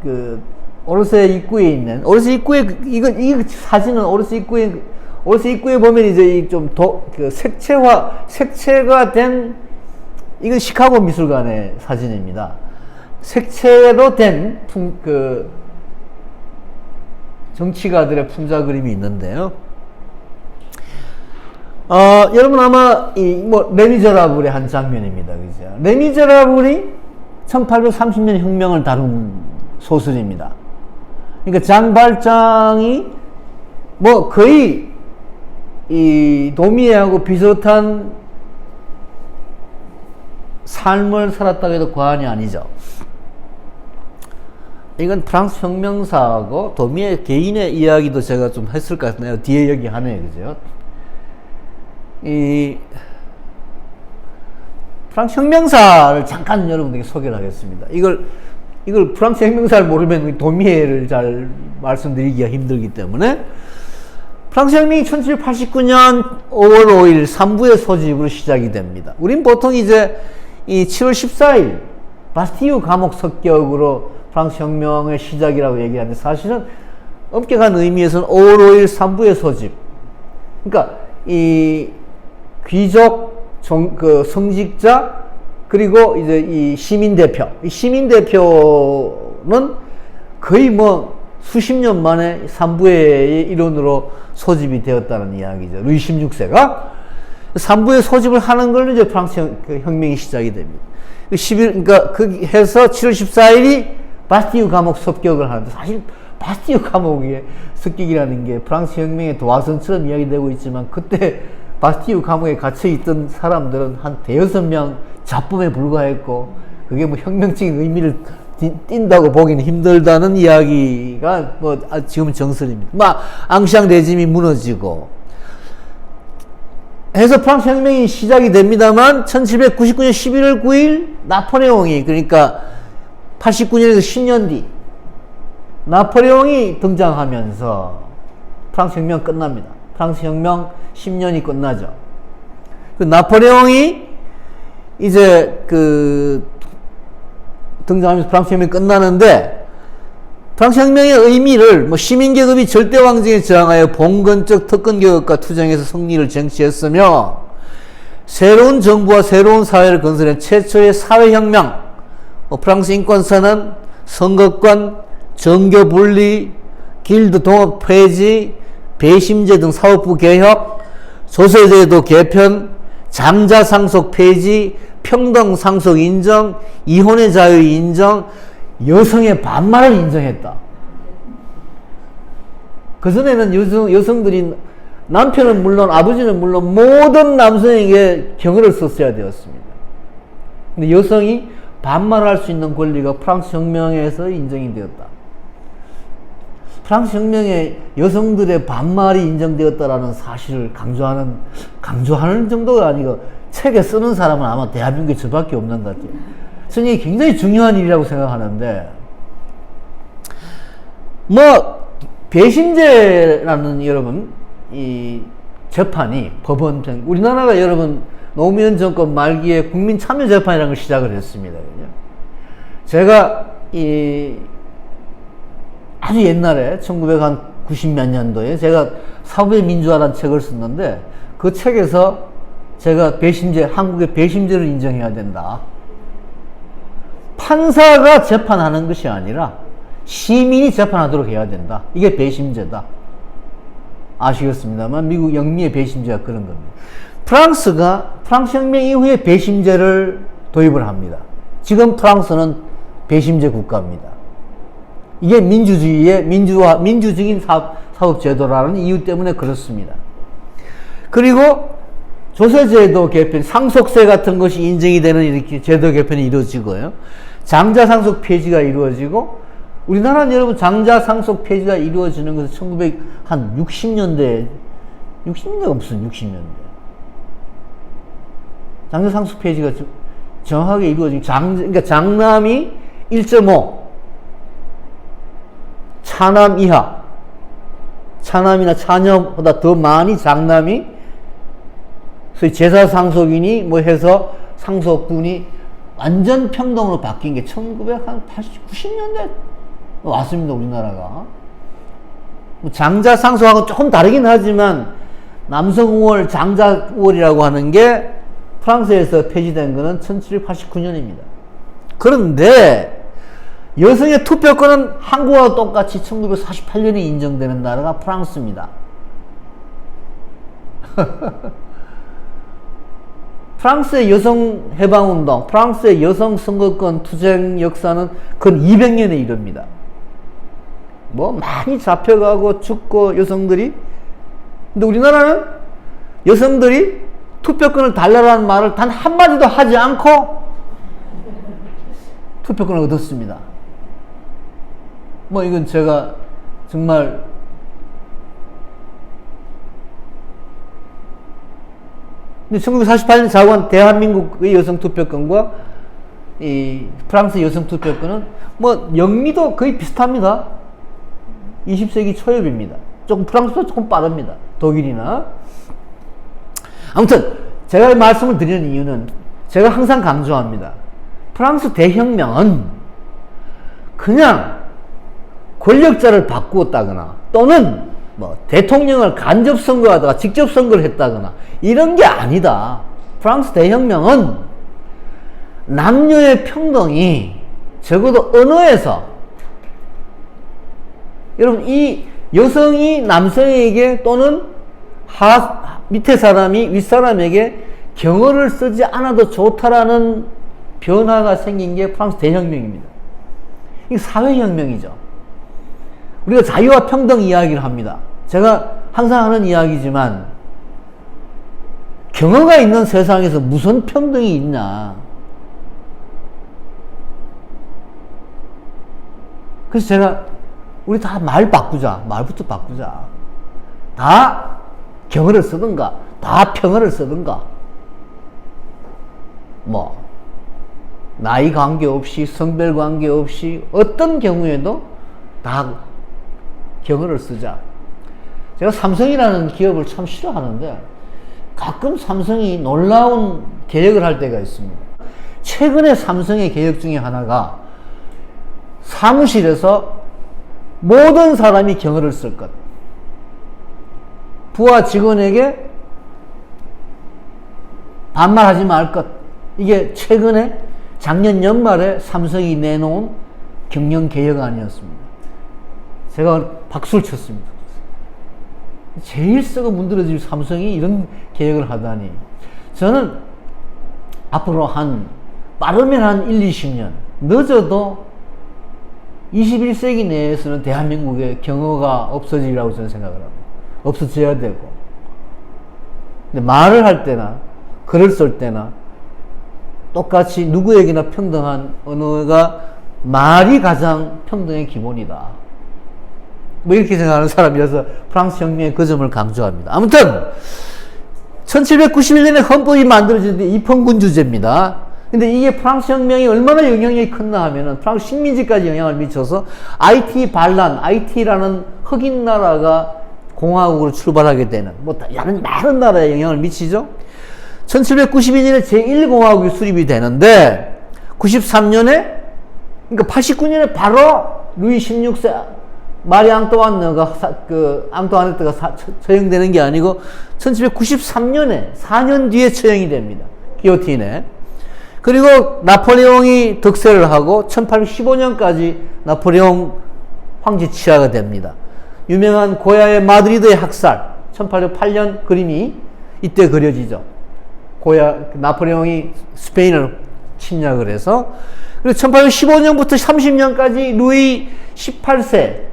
그 오르세 입구에 있는, 오르세 입구에, 이 사진은 오르세 입구에 보면 이제 좀 그 색채가 된, 이건 시카고 미술관의 사진입니다. 색채로 된 정치가들의 풍자 그림이 있는데요. 여러분 아마 레미제라블의 한 장면입니다. 그죠? 레미제라블이 1830년 혁명을 다룬 소설입니다. 그러니까 장발장이 뭐 거의 이 도미에하고 비슷한 삶을 살았다고 해도 과언이 아니죠. 이건 프랑스 혁명사하고 도미에 개인의 이야기도 제가 좀 했을 것 같네요. 뒤에 여기 하네요. 그죠? 이 프랑스 혁명사를 잠깐 여러분들에게 소개를 하겠습니다. 이걸 프랑스 혁명사를 모르면 도미에를 잘 말씀드리기가 힘들기 때문에 프랑스 혁명이 1789년 5월 5일 3부의 소집으로 시작이 됩니다. 우린 보통 이제 이 7월 14일 바스티유 감옥 습격으로 프랑스 혁명의 시작이라고 얘기하는데 사실은 엄격한 의미에서는 5월 5일 3부의 소집. 그러니까 이 귀족, 성직자, 그리고 이제 이 시민대표. 이 시민대표는 거의 뭐 수십 년 만에 3부의 일원으로 소집이 되었다는 이야기죠. 루이 16세가 3부의 소집을 하는 걸로 이제 프랑스 혁명이 시작이 됩니다. 그러니까 해서 7월 14일이 바스티유 감옥 습격을 하는데 사실 바스티유 감옥의 습격이라는 게 프랑스 혁명의 도화선처럼 이야기되고 있지만 그때 바스티유 감옥에 갇혀있던 사람들은 한 5명 잡범에 불과했고 그게 뭐 혁명적인 의미를 띈다고 보기는 힘들다는 이야기가 뭐 지금은 정설입니다. 막 앙시앙 레짐이 무너지고 해서 프랑스 혁명이 시작이 됩니다만 1799년 11월 9일 나폴레옹이 그러니까 89년에서 10년 뒤 나폴레옹이 등장하면서 프랑스 혁명 끝납니다. 프랑스 혁명 10년이 끝나죠. 그 나폴레옹이 이제 등장하면서 프랑스 혁명이 끝나는데 프랑스 혁명의 의미를 뭐 시민계급이 절대 왕정에 저항하여 봉건적 특권개혁과 투쟁에서 승리를 쟁취했으며 새로운 정부와 새로운 사회를 건설한 최초의 사회혁명, 프랑스 인권사는 선거권, 정교분리, 길드 동업 폐지, 배심제 등 사법부 개혁, 조세제도 개편, 장자상속 폐지, 평등 상속 인정, 이혼의 자유 인정, 여성의 반말을 인정했다. 그전에는 여성들이 남편은 물론 아버지는 물론 모든 남성에게 경의를 썼어야 되었습니다. 근데 여성이 반말할 수 있는 권리가 프랑스 혁명에서 인정이 되었다. 프랑스 혁명에 여성들의 반말이 인정되었다라는 사실을 강조하는 정도가 아니고 책에 쓰는 사람은 아마 대한민국에 저밖에 없는 것 같아요. 저는 이게 굉장히 중요한 일이라고 생각하는데, 뭐 배심제라는 여러분 이 재판이 법원 우리나라가 여러분 노무현 정권 말기에 국민참여재판이라는 걸 시작을 했습니다. 제가 아주 옛날에 1990 몇 년도에 제가 사법의 민주화라는 책을 썼는데 그 책에서 제가 한국의 배심제를 인정해야 된다. 판사가 재판하는 것이 아니라 시민이 재판하도록 해야 된다. 이게 배심제다. 아시겠습니다만 미국 영미의 배심제가 그런 겁니다. 프랑스 혁명 이후에 배심제를 도입을 합니다. 지금 프랑스는 배심제 국가입니다. 이게 민주적인 사법제도라는 이유 때문에 그렇습니다. 그리고 조세제도 개편, 상속세 같은 것이 인정이 되는 이렇게 제도 개편이 이루어지고요. 장자상속 폐지가 이루어지고, 우리나라는 여러분 장자상속 폐지가 이루어지는 것은 1960년대, 60년대가 무슨 60년대. 장자상속 폐지가 정확하게 이루어지고, 그러니까 장남이 1.5, 차남 이하, 차남이나 차녀보다 더 많이 장남이, 소위 제사상속인이 뭐 해서 상속분이 완전 평등으로 바뀐 게 1990년대 왔습니다, 우리나라가. 장자상속하고 조금 다르긴 하지만, 남성우월, 장자우월이라고 하는 게 프랑스에서 폐지된 거는 1789년입니다. 그런데, 여성의 투표권은 한국과 똑같이 1948년에 인정되는 나라가 프랑스입니다. 프랑스의 여성 해방운동, 프랑스의 여성 선거권 투쟁 역사는 근 200년에 이릅니다. 뭐 많이 잡혀가고 죽고 여성들이. 근데 우리나라는 여성들이 투표권을 달라라는 말을 단 한마디도 하지 않고 투표권을 얻었습니다. 뭐 이건 제가 정말 근데 1948년 자고한 대한민국의 여성 투표권과 이 프랑스 여성 투표권은 뭐 영미도 거의 비슷합니다. 20세기 초엽입니다. 조금 프랑스도 조금 빠릅니다. 독일이나. 아무튼 제가 말씀을 드리는 이유는 제가 항상 강조합니다. 프랑스 대혁명은 그냥 권력자를 바꾸었다거나 또는 뭐 대통령을 간접 선거하다가 직접 선거를 했다거나 이런 게 아니다. 프랑스 대혁명은 남녀의 평등이 적어도 언어에서, 여러분 이 여성이 남성에게 또는 밑에 사람이 윗사람에게 경어를 쓰지 않아도 좋다라는 변화가 생긴 게 프랑스 대혁명입니다. 이게 사회혁명이죠. 우리가 자유와 평등 이야기를 합니다. 제가 항상 하는 이야기지만 경어가 있는 세상에서 무슨 평등이 있냐. 그래서 제가 우리 다 말 바꾸자. 말부터 바꾸자. 다 경어를 쓰든가 다 평어를 쓰든가 뭐 나이 관계없이 성별 관계없이 어떤 경우에도 다 경어를 쓰자. 제가 삼성이라는 기업을 참 싫어하는데 가끔 삼성이 놀라운 개혁을 할 때가 있습니다. 최근에 삼성의 개혁 중에 하나가 사무실에서 모든 사람이 경어를 쓸 것. 부하 직원에게 반말하지 말 것. 이게 최근에 작년 연말에 삼성이 내놓은 경영 개혁안이었습니다. 제가 박수를 쳤습니다. 제일 썩어 문드러질 삼성이 이런 개혁을 하다니. 저는 앞으로 빠르면 한 1, 20년, 늦어도 21세기 내에서는 대한민국의 경어가 없어지리라고 저는 생각을 합니다. 없어져야 되고. 근데 말을 할 때나, 글을 쓸 때나, 똑같이 누구에게나 평등한 언어가 말이 가장 평등의 기본이다. 뭐 이렇게 생각하는 사람이어서 프랑스 혁명의 그 점을 강조합니다. 아무튼 1791년에 헌법이 만들어지는데 입헌군 주제입니다. 근데 이게 프랑스 혁명이 얼마나 영향력이 컸나 하면은 프랑스 식민지까지 영향을 미쳐서 IT 반란, IT라는 흑인 나라가 공화국으로 출발하게 되는 많은 나라에 영향을 미치죠. 1792년에 제1공화국이 수립이 되는데 93년에 그러니까 89년에 바로 루이 16세 마리 앙뚜아네트가 처형되는 게 아니고 1793년에 4년 뒤에 처형이 됩니다. 기요틴에. 그리고 나폴레옹이 득세를 하고 1815년까지 나폴레옹 황제 치하가 됩니다. 유명한 고야의 마드리드의 학살 1808년 그림이 이때 그려지죠. 나폴레옹이 스페인을 침략을 해서 그리고 1815년부터 30년까지 루이 18세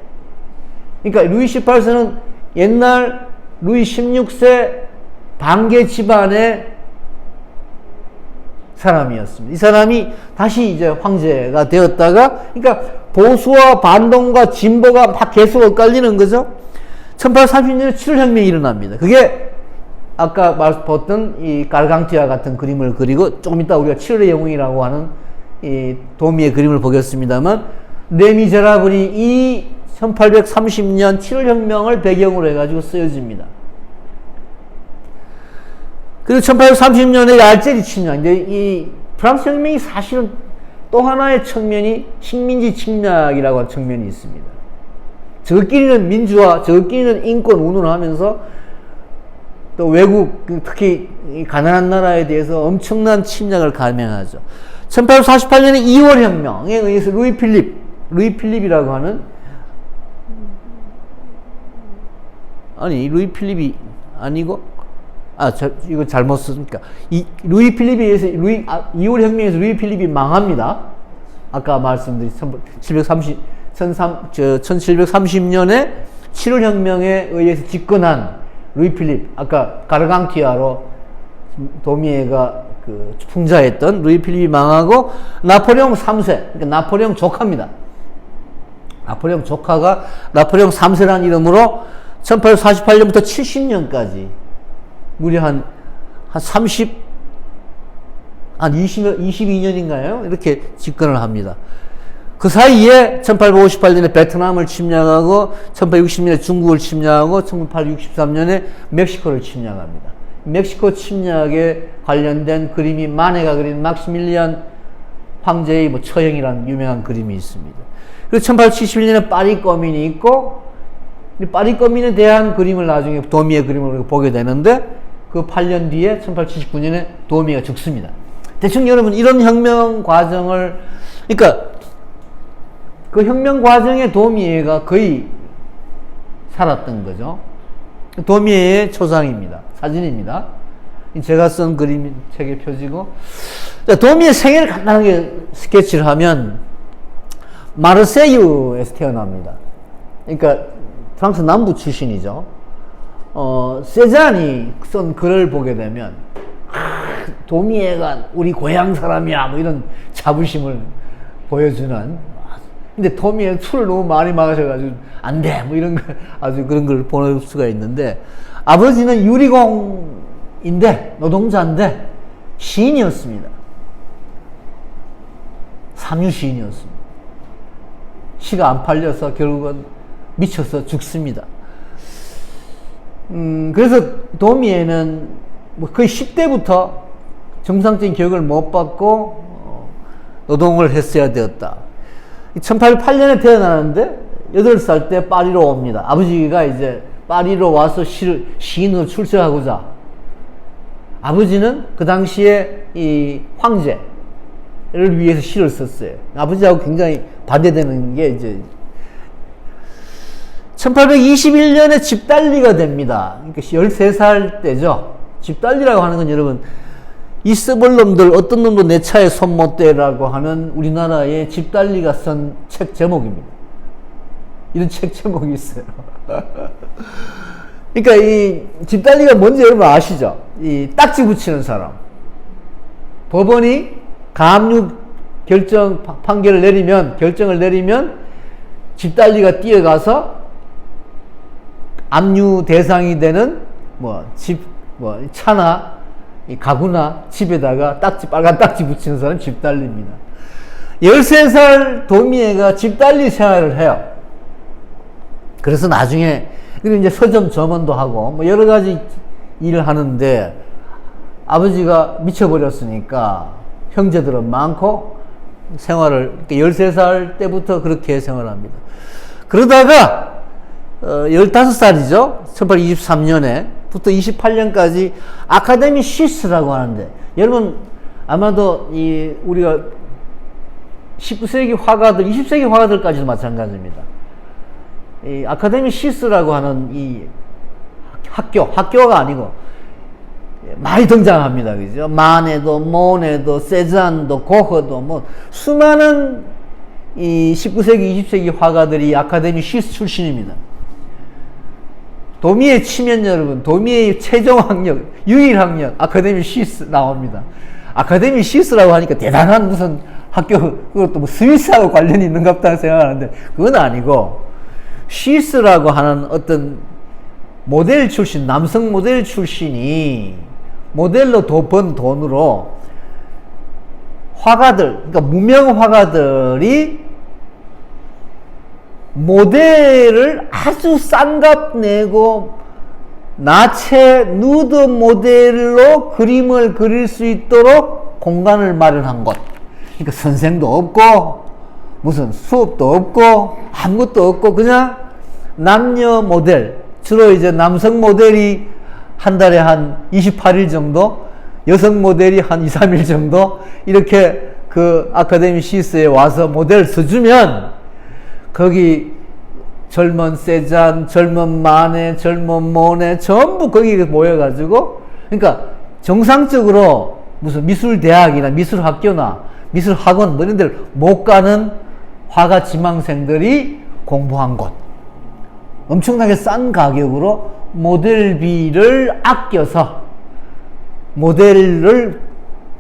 그러니까 루이 18세는 옛날 루이 16세 반개 집안의 사람이었습니다. 이 사람이 다시 이제 황제가 되었다가 그러니까 보수와 반동과 진보가 막 계속 엇갈리는 거죠. 1830년에 7월혁명이 일어납니다. 그게 아까 봤던 이 까르강티아 같은 그림을 그리고 조금 이따 우리가 7월의 영웅이라고 하는 이 도미의 그림을 보겠습니다만 레미제라블이 이 1830년 7월혁명을 배경으로 해가지고 쓰여집니다. 그리고 1830년에 알제리 침략. 근데 이 프랑스 혁명이 사실은 또 하나의 측면이 식민지 침략이라고 하는 측면이 있습니다. 저것끼리는 민주화, 저것끼리는 인권 운운하면서 또 외국, 특히 가난한 나라에 대해서 엄청난 침략을 감행하죠. 1848년에 2월 혁명에 의해서 루이 필립이라고 하는 루이 필립이 아니고 이거 잘못 쓰니까 루이 필립에 의해서 2월 혁명에서 루이 필립이 망합니다. 아까 말씀드린 1730년에 7월 혁명에 의해서 집권한 루이 필립, 아까 가르강티아로 도미에가 그 풍자했던 루이 필립이 망하고 나폴레옹 3세, 그러니까 나폴레옹 조카입니다. 나폴레옹 조카가 나폴레옹 3세라는 이름으로 1848년부터 70년까지 무려 한 22년인가요? 이렇게 집권을 합니다. 그 사이에 1858년에 베트남을 침략하고 1860년에 중국을 침략하고 1863년에 멕시코를 침략합니다. 멕시코 침략에 관련된 그림이 마네가 그린 막시밀리안 황제의 처형이라는 유명한 그림이 있습니다. 그리고 1871년에 파리 거민이 있고 파리 거민에 대한 그림을 나중에 도미의 그림을 보게 되는데 그 8년 뒤에 1879년에 도미가 죽습니다. 대충 여러분 이런 혁명 과정을 그러니까 그 혁명 과정에 도미에가 거의 살았던 거죠. 도미에의 초상입니다. 사진입니다. 제가 쓴 그림 책의 표지고 도미의 생애를 간단하게 스케치를 하면 마르세유에서 태어납니다. 그러니까 프랑스 남부 출신이죠. 세잔이 쓴 글을 보게 되면 도미에가 우리 고향 사람이야 뭐 이런 자부심을 보여주는. 근데 도미에 술을 너무 많이 마셔가지고 안 돼 뭐 이런 거 아주 그런 걸 볼 수가 있는데 아버지는 유리공인데 노동자인데 시인이었습니다. 삼류 시인이었습니다. 시가 안 팔려서 결국은 미쳐서 죽습니다. 그래서 도미에는 뭐 거의 10대부터 정상적인 교육을 못 받고 노동을 했어야 되었다. 1808년에 태어나는데 8살 때 파리로 옵니다. 아버지가 이제 파리로 와서 시인으로 출세하고자. 아버지는 그 당시에 이 황제를 위해서 시를 썼어요. 아버지하고 굉장히 반대되는 게 이제 1821년에 집달리가 됩니다. 그러니까 13살 때죠. 집달리라고 하는 건 여러분 이 썩을 놈들 어떤 놈도 내 차에 손 못 대라고 하는 우리나라의 집달리가 쓴 책 제목입니다. 이런 책 제목이 있어요. 그러니까 이 집달리가 뭔지 여러분 아시죠? 이 딱지 붙이는 사람. 법원이 가압류 결정을 내리면 집달리가 뛰어가서 압류 대상이 되는 차나 이 가구나 집에다가 빨간 딱지 붙이는 사람 집달리입니다. 13살 도미애가 집달리 생활을 해요. 그래서 나중에 그리고 이제 서점 점원도 하고 여러 가지 일을 하는데 아버지가 미쳐버렸으니까 형제들은 많고 생활을 13살 때부터 그렇게 생활합니다. 그러다가 15살이죠. 1823년에부터 28년까지 아카데미 시스라고 하는데 여러분 아마도 우리가 19세기 화가들, 20세기 화가들까지도 마찬가지입니다. 이 아카데미 시스라고 하는 이 학교가 아니고 많이 등장합니다. 그죠? 마네도, 모네도, 세잔도, 고흐도, 수많은 이 19세기, 20세기 화가들이 아카데미 시스 출신입니다. 도미에 치면 여러분, 도미의 최종 학력, 유일 학력, 아카데미 시스 나옵니다. 아카데미 시스라고 하니까 대단한 무슨 학교, 그것도 스위스하고 관련이 있는가 보다 생각하는데, 그건 아니고, 시스라고 하는 어떤 모델 출신, 남성 모델 출신이 모델로 번 돈으로 화가들, 그러니까 무명 화가들이 모델을 아주 싼 값 내고 나체 누드 모델로 그림을 그릴 수 있도록 공간을 마련한 곳. 그러니까 선생도 없고 무슨 수업도 없고 아무것도 없고 그냥 남녀 모델, 주로 이제 남성 모델이 한 달에 한 28일 정도, 여성 모델이 한 2, 3일 정도 이렇게 그 아카데미 시스에 와서 모델 써주면 거기 젊은 세잔, 젊은 마네, 젊은 모네 전부 거기 모여가지고, 그러니까 정상적으로 무슨 미술대학이나 미술학교나 미술학원 뭐 이런 데를 못 가는 화가 지망생들이 공부한 곳. 엄청나게 싼 가격으로 모델비를 아껴서 모델을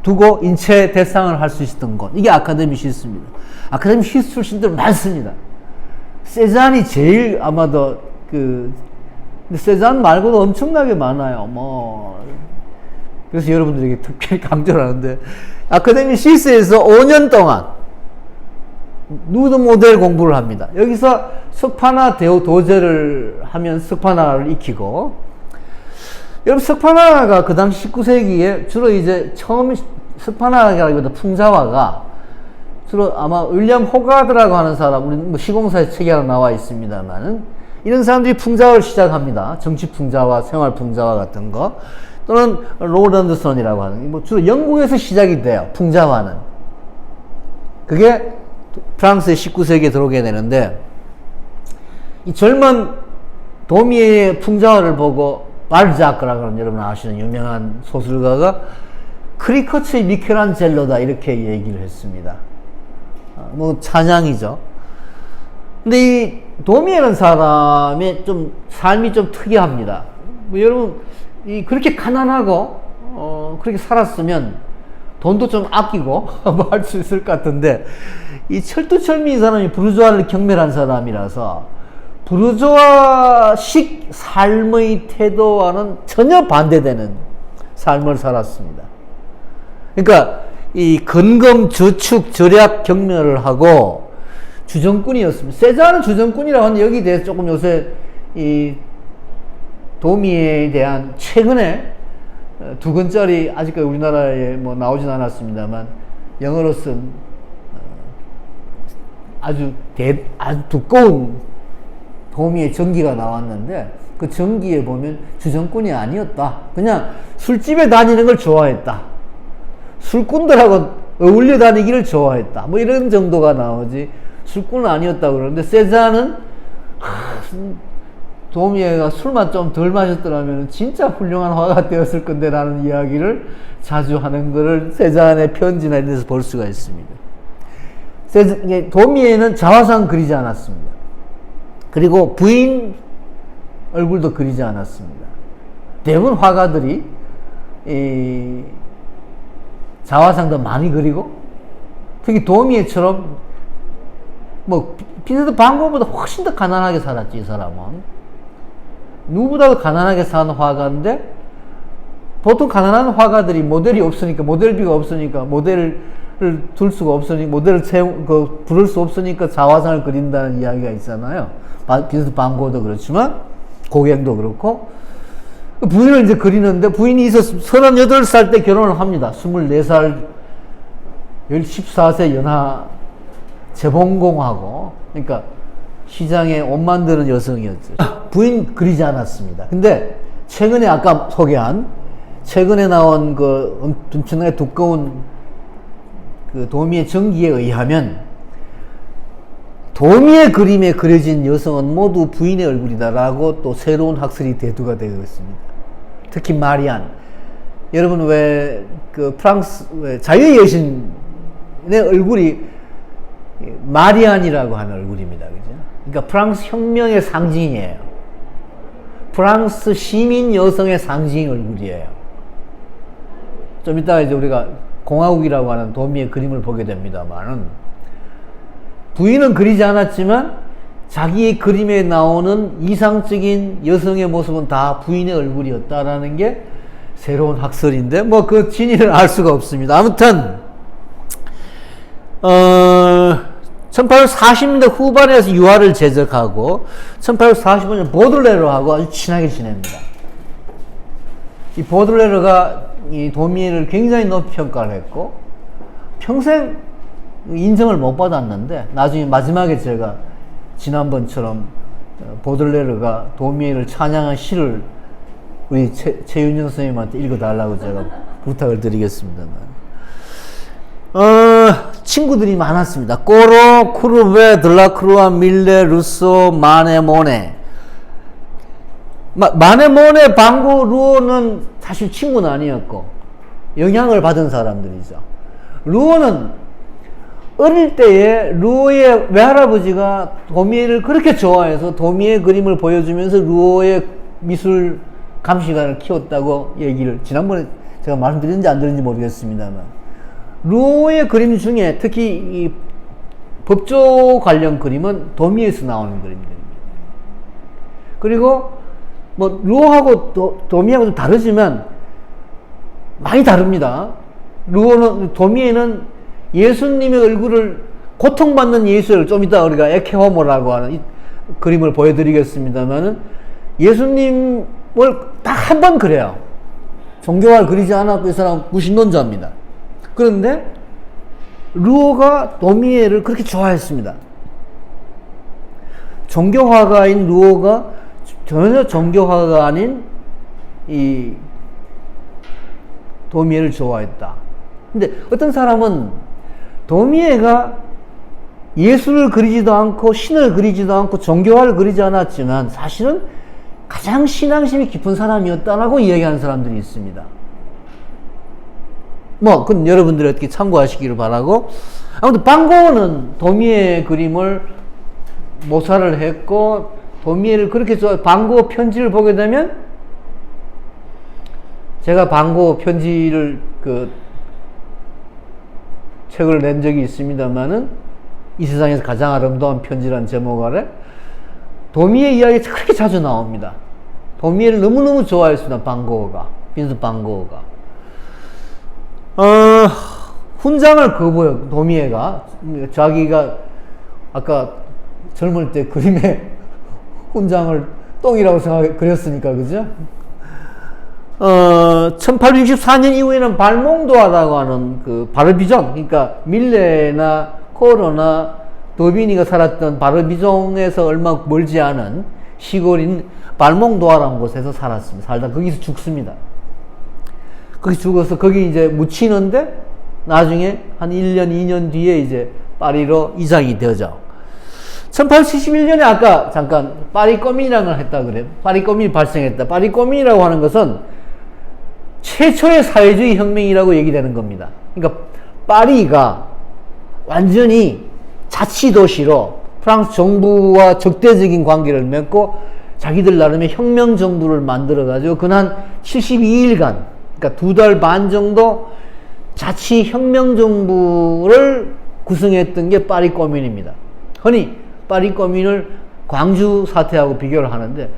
두고 인체 대상을 할 수 있었던 곳. 이게 아카데미 시스입니다. 아카데미 시스 출신들 많습니다. 세잔이 제일 아마도 세잔 말고도 엄청나게 많아요. 그래서 여러분들에게 특별히 강조를 하는데, 아카데미 시스에서 5년 동안 누드 모델 공부를 합니다. 여기서 석파나 도제를 하면 석파나를 익히고, 여러분 석파나가 그 당시 19세기에 주로 이제 처음 석파나라기보다 풍자화가 주로 아마 윌리엄 호가드라고 하는 사람, 우리 시공사에 책이 하나 나와 있습니다만은, 이런 사람들이 풍자화를 시작합니다. 정치 풍자화, 생활 풍자화 같은 거. 또는 로드 앤더슨이라고 하는, 주로 영국에서 시작이 돼요. 풍자화는. 그게 프랑스의 19세기에 들어오게 되는데, 이 젊은 도미의 풍자화를 보고 발자크라고 하는, 여러분 아시는 유명한 소설가가 크리커츠의 미켈란젤로다 이렇게 얘기를 했습니다. 찬양이죠. 근데 이 도미에는 사람의 삶이 좀 특이합니다. 여러분, 그렇게 가난하고, 그렇게 살았으면 돈도 좀 아끼고, 할 수 있을 것 같은데, 이 철두철미인 사람이 부르주아를 경멸한 사람이라서, 부르주아식 삶의 태도와는 전혀 반대되는 삶을 살았습니다. 그러니까, 이 근검, 저축, 절약 경멸을 하고 주정꾼이었습니다. 세잔은 주정꾼이라고 하는데 여기에 대해서 조금 요새 이 도미에 대한 최근에 2권짜리 아직까지 우리나라에 나오진 않았습니다만 영어로 쓴 아주 두꺼운 도미의 전기가 나왔는데 그 전기에 보면 주정꾼이 아니었다. 그냥 술집에 다니는 걸 좋아했다. 술꾼들하고 어울려 다니기를 좋아했다. 이런 정도가 나오지 술꾼은 아니었다고 그러는데, 세잔은 도미에가 술만 좀 덜 마셨더라면 진짜 훌륭한 화가 되었을 건데 라는 이야기를 자주 하는 것을 세잔의 편지나 이런 데서 볼 수가 있습니다. 도미에는 자화상 그리지 않았습니다. 그리고 부인 얼굴도 그리지 않았습니다. 대부분 화가들이 자화상도 많이 그리고, 특히 도미에처럼 뭐 빈센트 반 고흐보다 훨씬 더 가난하게 살았지. 이 사람은 누구보다도 가난하게 사는 화가인데, 보통 가난한 화가들이 모델이 없으니까, 모델비가 없으니까, 모델을 둘 수가 없으니까, 모델을 부를 수 없으니까 자화상을 그린다는 이야기가 있잖아요. 빈센트 반 고흐도 그렇지만 고갱도 그렇고. 부인을 이제 그리는데, 부인이 있어서 38살 때 결혼을 합니다. 24살 14세 연하 재봉공하고. 그러니까 시장에 옷 만드는 여성이었죠. 부인 그리지 않았습니다. 근데 최근에 아까 소개한, 최근에 나온 그 엄청나게 두꺼운 그 도미의 전기에 의하면, 도미의 그림에 그려진 여성은 모두 부인의 얼굴이다라고 또 새로운 학설이 대두가 되고 있습니다. 특히 마리안. 여러분 왜 그 프랑스 자유의 여신의 얼굴이 마리안이라고 하는 얼굴입니다. 그죠? 그러니까 프랑스 혁명의 상징이에요. 프랑스 시민 여성의 상징 얼굴이에요. 좀 이따가 이제 우리가 공화국이라고 하는 도미의 그림을 보게 됩니다만은, 부인은 그리지 않았지만 자기의 그림에 나오는 이상적인 여성의 모습은 다 부인의 얼굴이었다라는 게 새로운 학설인데, 뭐 그 진위는 알 수가 없습니다. 아무튼 1840년대 후반에서 유화를 제작하고 1845년 보들레르하고 아주 친하게 지냅니다. 이 보들레르가 이 도미에를 굉장히 높이 평가를 했고 평생 인정을 못 받았는데, 나중에 마지막에 제가 지난번처럼 보들레르가 도미에를 찬양한 시를 우리 최윤영 선생님한테 읽어달라고 제가 부탁을 드리겠습니다만, 친구들이 많았습니다. 꼬로, 쿠르베, 들라크루아, 밀레, 루소, 마네, 모네. 마네, 모네, 방고, 루오는 사실 친구는 아니었고 영향을 받은 사람들이죠. 루오는 어릴 때에 루오의 외할아버지가 도미에를 그렇게 좋아해서 도미에 그림을 보여주면서 루오의 미술 감시관을 키웠다고 얘기를 지난번에 제가 말씀드렸는지 안 드렸는지 모르겠습니다만, 루오의 그림 중에 특히 이 법조 관련 그림은 도미에서 나오는 그림들입니다. 그리고 뭐 루오하고 도미하고 좀 다르지만 많이 다릅니다. 도미에는 예수님의 얼굴을, 고통받는 예수를 좀 이따 우리가 에케호모라고 하는 이 그림을 보여드리겠습니다만은, 예수님을 딱 한 번 그려요. 종교화를 그리지 않았고 이 사람은 무신론자입니다. 그런데 루오가 도미에를 그렇게 좋아했습니다. 종교화가인 루오가 전혀 종교화가 아닌 이 도미에를 좋아했다. 근데 어떤 사람은 도미에가 예술을 그리지도 않고 신을 그리지도 않고 종교화를 그리지 않았지만 사실은 가장 신앙심이 깊은 사람이었다라고 이야기하는 사람들이 있습니다. 뭐 그건 여러분들이 어떻게 참고하시기를 바라고, 아무튼 반 고흐는 도미에 그림을 모사를 했고 도미에를 그렇게 반 고흐 편지를 보게 되면, 제가 반 고흐 편지를 책을 낸 적이 있습니다만은, 이 세상에서 가장 아름다운 편지라는 제목 아래 도미에 이야기가 그렇게 자주 나옵니다. 도미에를 너무너무 좋아했습니다. 반 고흐가, 빈센트 반 고흐가. 훈장을 거부해요. 도미에가 자기가 아까 젊을 때 그림에 훈장을 똥이라고 생각해 그렸으니까, 그죠? 1864년 이후에는 발몽도아라고 하는 그 바르비종, 그러니까 밀레나 코로나 도비니가 살았던 바르비종에서 얼마 멀지 않은 시골인 발몽도아라는 곳에서 살았습니다. 살다 거기서 죽습니다. 거기 죽어서 거기 이제 묻히는데 나중에 한 1년, 2년 뒤에 이제 파리로 이장이 되죠. 1871년에 아까 잠깐 파리 거민이라는 걸 했다 그래요. 파리 거민이 발생했다. 파리 거민이라고 하는 것은 최초의 사회주의 혁명이라고 얘기되는 겁니다. 그러니까 파리가 완전히 자치도시로 프랑스 정부와 적대적인 관계를 맺고 자기들 나름의 혁명 정부를 만들어 가지고 그한 72일간, 그러니까 2달 반 정도 자치 혁명 정부를 구성했던 게 파리 거민입니다. 흔히 파리 거민을 광주 사태하고 비교를 하는데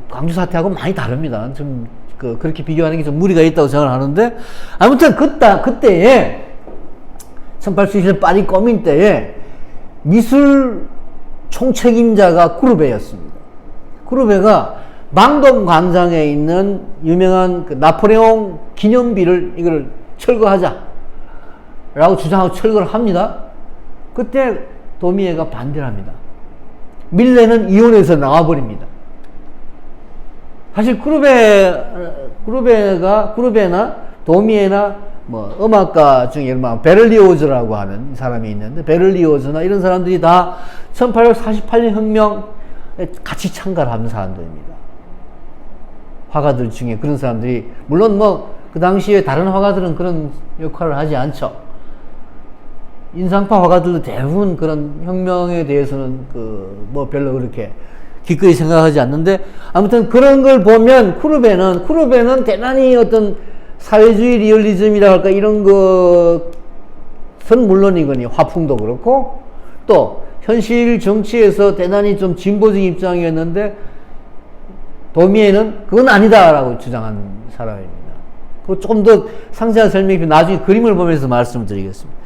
광주 사태하고 많이 다릅니다. 좀 그렇게 비교하는 게 좀 무리가 있다고 생각을 하는데, 아무튼 그때에 1871년 파리 거민 때에 미술 총책임자가 쿠르베였습니다. 쿠르베가 망동 광장에 있는 유명한 그 나폴레옹 기념비를 이거를 철거하자 라고 주장하고 철거를 합니다. 그때 도미에가 반대를 합니다. 밀레는 이혼해서 나와버립니다. 사실 쿠르베나 도미에나 뭐 음악가 중에 베를리오즈라고 하는 사람이 있는데, 베를리오즈나 이런 사람들이 다 1848년 혁명에 같이 참가를 하는 사람들입니다. 화가들 중에 그런 사람들이, 물론 뭐 그 당시에 다른 화가들은 그런 역할을 하지 않죠. 인상파 화가들도 대부분 그런 혁명에 대해서는 뭐 별로 그렇게 기꺼이 생각하지 않는데, 아무튼 그런 걸 보면 쿠르베는 대단히 어떤 사회주의 리얼리즘이라 할까 이런 것은 물론이거니 화풍도 그렇고, 또 현실 정치에서 대단히 좀 진보적 입장이었는데 도미에는 그건 아니다라고 주장한 사람입니다. 그리고 조금 더 상세한 설명이 나중에 그림을 보면서 말씀을 드리겠습니다.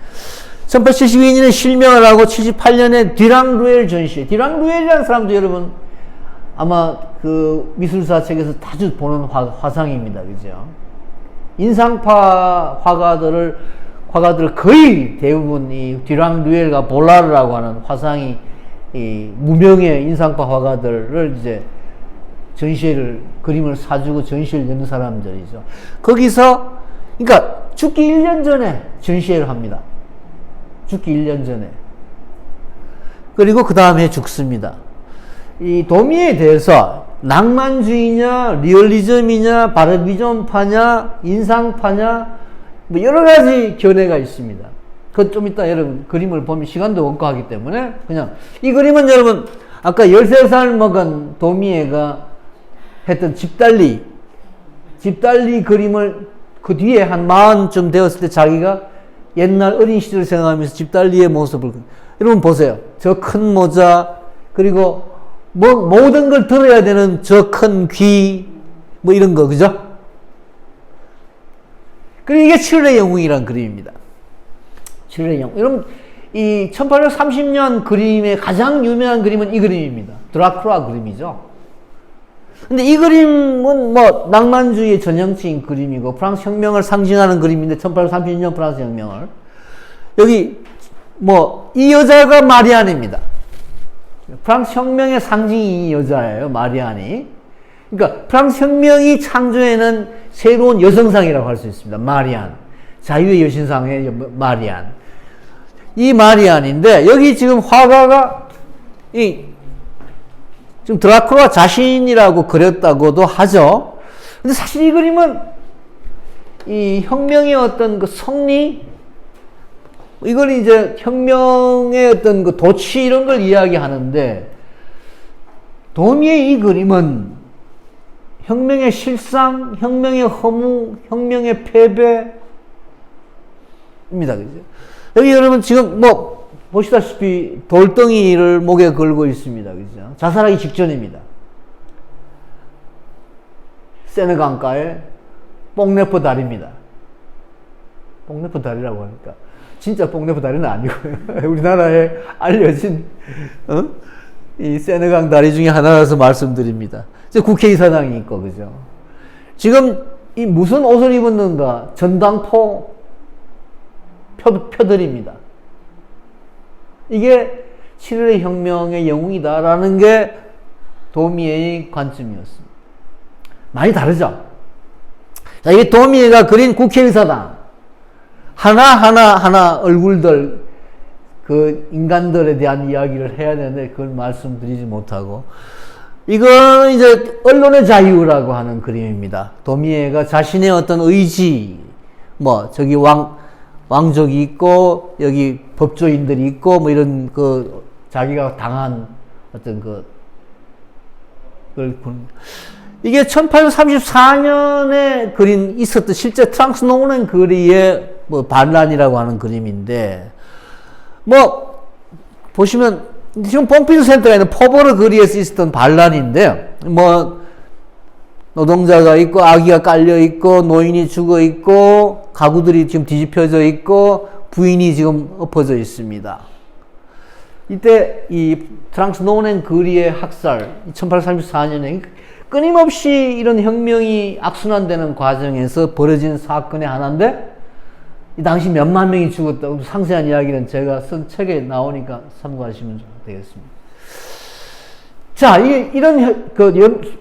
1872년에 실명을 하고 78년에 디랑루엘 전시. 디랑루엘이라는 사람도 여러분 아마 그 미술사 책에서 자주 보는 화상입니다. 그죠? 인상파 화가들 거의 대부분 이 디랑루엘과 볼라르라고 하는 화상이 이 무명의 인상파 화가들을 이제 그림을 사주고 전시를 여는 사람들이죠. 거기서, 그러니까 죽기 1년 전에 전시회를 합니다. 죽기 1년 전에. 그리고 그 다음에 죽습니다. 이 도미에 대해서 낭만주의냐, 리얼리즘이냐, 바르비존파냐, 인상파냐, 뭐 여러 가지 견해가 있습니다. 그건 좀 이따 여러분 그림을 보면 시간도 없고 하기 때문에 그냥 이 그림은 여러분 아까 13살 먹은 도미에가 했던 집달리 그림을 그 뒤에 한 40쯤 되었을 때 자기가 옛날 어린 시절을 생각하면서 집달리의 모습을, 여러분 보세요. 저 큰 모자, 그리고 뭐 모든 걸 들어야 되는 저 큰 귀, 뭐 이런 거, 그죠? 그리고 이게 칠레의 영웅이라는 그림입니다. 칠레의 영웅. 여러분, 이 1830년 그림의 가장 유명한 그림은 이 그림입니다. 드라큘라 그림이죠. 근데 이 그림은 뭐 낭만주의의 전형적인 그림이고 프랑스 혁명을 상징하는 그림인데, 1830년 프랑스 혁명을, 여기 뭐 이 여자가 마리안입니다. 프랑스 혁명의 상징이 이 여자예요, 마리안이. 그러니까 프랑스 혁명이 창조해낸 새로운 여성상이라고 할 수 있습니다. 마리안, 자유의 여신상의 마리안. 이 마리안인데, 여기 지금 화가가 지금 드라큘라 자신이라고 그렸다고도 하죠. 근데 사실 이 그림은 이 혁명의 어떤 그 성리, 이걸 이제 혁명의 어떤 그 도취 이런 걸 이야기하는데, 도미의 이 그림은 혁명의 실상, 혁명의 허무, 혁명의 패배입니다. 그죠? 여기 여러분 지금 뭐 보시다시피 돌덩이를 목에 걸고 있습니다. 그죠? 자살하기 직전입니다. 세네 강가의 뽕네퍼 다리입니다. 뽕네퍼 다리라고 하니까 진짜 뽕네퍼 다리는 아니고요. 우리나라에 알려진 이 세네강 다리 중에 하나라서 말씀드립니다. 국회의사당이 있고, 그죠? 지금 이 무슨 옷을 입었는가? 전당포 표들입니다. 이게 7월의 혁명의 영웅이다라는 게 도미에의 관점이었습니다. 많이 다르죠? 자, 이게 도미에가 그린 국회의사당. 하나 얼굴들, 그 인간들에 대한 이야기를 해야 되는데 그걸 말씀드리지 못하고, 이건 이제 언론의 자유라고 하는 그림입니다. 도미에가 자신의 어떤 의지, 뭐 저기 왕족이 있고 여기 법조인들이 있고 뭐 이런 그 자기가 당한 어떤 그걸 이게 1834년에 그린 있었던 실제 트랑스노넨 거리의 뭐 반란이라고 하는 그림인데, 뭐 보시면 지금 뽕피드 센터가 있는 포보르 거리에서 있었던 반란인데, 뭐 노동자가 있고 아기가 깔려 있고 노인이 죽어 있고 가구들이 지금 뒤집혀져 있고 부인이 지금 엎어져 있습니다. 이때 이 트랑스노넨 거리의 학살 1834년에 끊임없이 이런 혁명이 악순환되는 과정에서 벌어진 사건의 하나인데, 이 당시 몇만 명이 죽었다고 상세한 이야기는 제가 쓴 책에 나오니까 참고하시면 되겠습니다. 자, 이런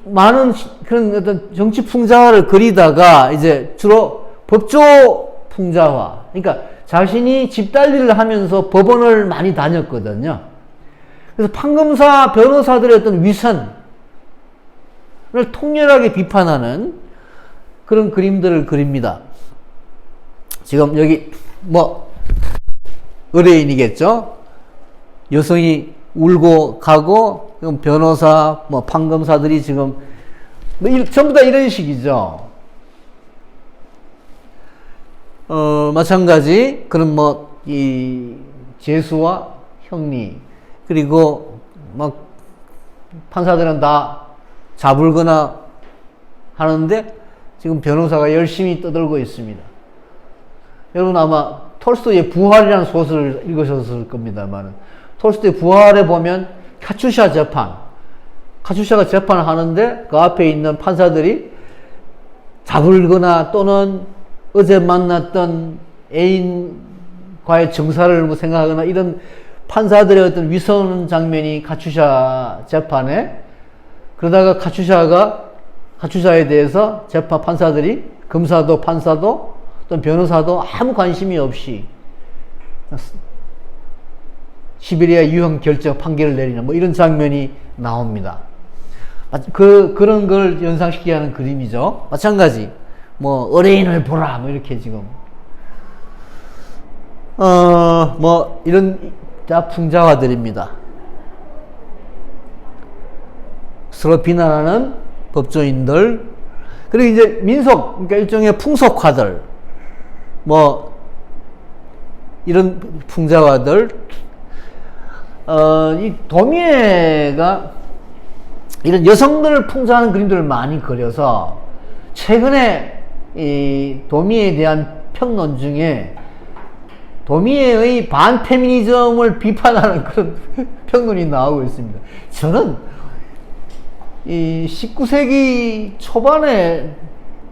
많은 그런 어떤 정치 풍자화를 그리다가 이제 주로 법조 풍자화, 그러니까 자신이 집단일을 하면서 법원을 많이 다녔거든요. 그래서 판검사, 변호사들의 어떤 위선을 통렬하게 비판하는 그런 그림들을 그립니다. 지금 여기 뭐 의뢰인이겠죠. 여성이 울고 가고, 변호사, 뭐 판검사들이 지금 뭐 전부 다 이런 식이죠. 마찬가지 그런 뭐 이 재수와 형리, 그리고 막 판사들은 다 잡을거나 하는데 지금 변호사가 열심히 떠들고 있습니다. 여러분 아마 톨스토이의 부활이라는 소설을 읽으셨을 겁니다만, 톨스토이 부활에 보면 카츄샤 재판, 카츄샤가 재판을 하는데 그 앞에 있는 판사들이 잡을거나 또는 어제 만났던 애인과의 정사를 뭐 생각하거나 이런 판사들의 어떤 위선 장면이 카츄샤 재판에, 그러다가 카츄샤에 대해서 재판 판사들이, 검사도 판사도 또는 변호사도 아무 관심이 없이 시베리아 유형 결정 판결을 내리는 뭐 이런 장면이 나옵니다. 그런 걸 연상시키게 하는 그림이죠. 마찬가지 뭐 의뢰인을 보라 뭐 이렇게 지금 뭐 이런 다 풍자화들입니다. 서로 비난하는 법조인들, 그리고 이제 민속, 그러니까 일종의 풍속화들, 뭐 이런 풍자화들. 이 도미에가 이런 여성들을 풍자하는 그림들을 많이 그려서 최근에 이 도미에에 대한 평론 중에 도미에의 반페미니즘을 비판하는 그런 평론이 나오고 있습니다. 저는 이 19세기 초반에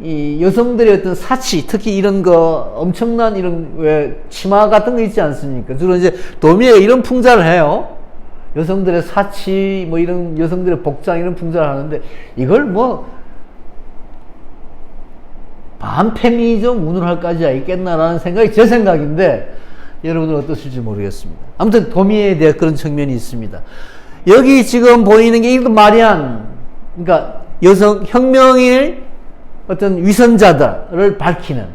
이 여성들의 어떤 사치, 특히 이런 거 엄청난 이런 왜 치마 같은 거 있지 않습니까? 주로 이제 도미에가 이런 풍자를 해요. 여성들의 사치, 뭐 이런 여성들의 복장 이런 풍자를 하는데, 이걸 뭐 반페미니즘 운운할까지야 있겠나라는 생각이 제 생각인데 여러분들 어떠실지 모르겠습니다. 아무튼 도미에에 대한 그런 측면이 있습니다. 여기 지금 보이는 게 이것도 마리안, 그러니까 여성 혁명의 어떤 위선자들을 밝히는,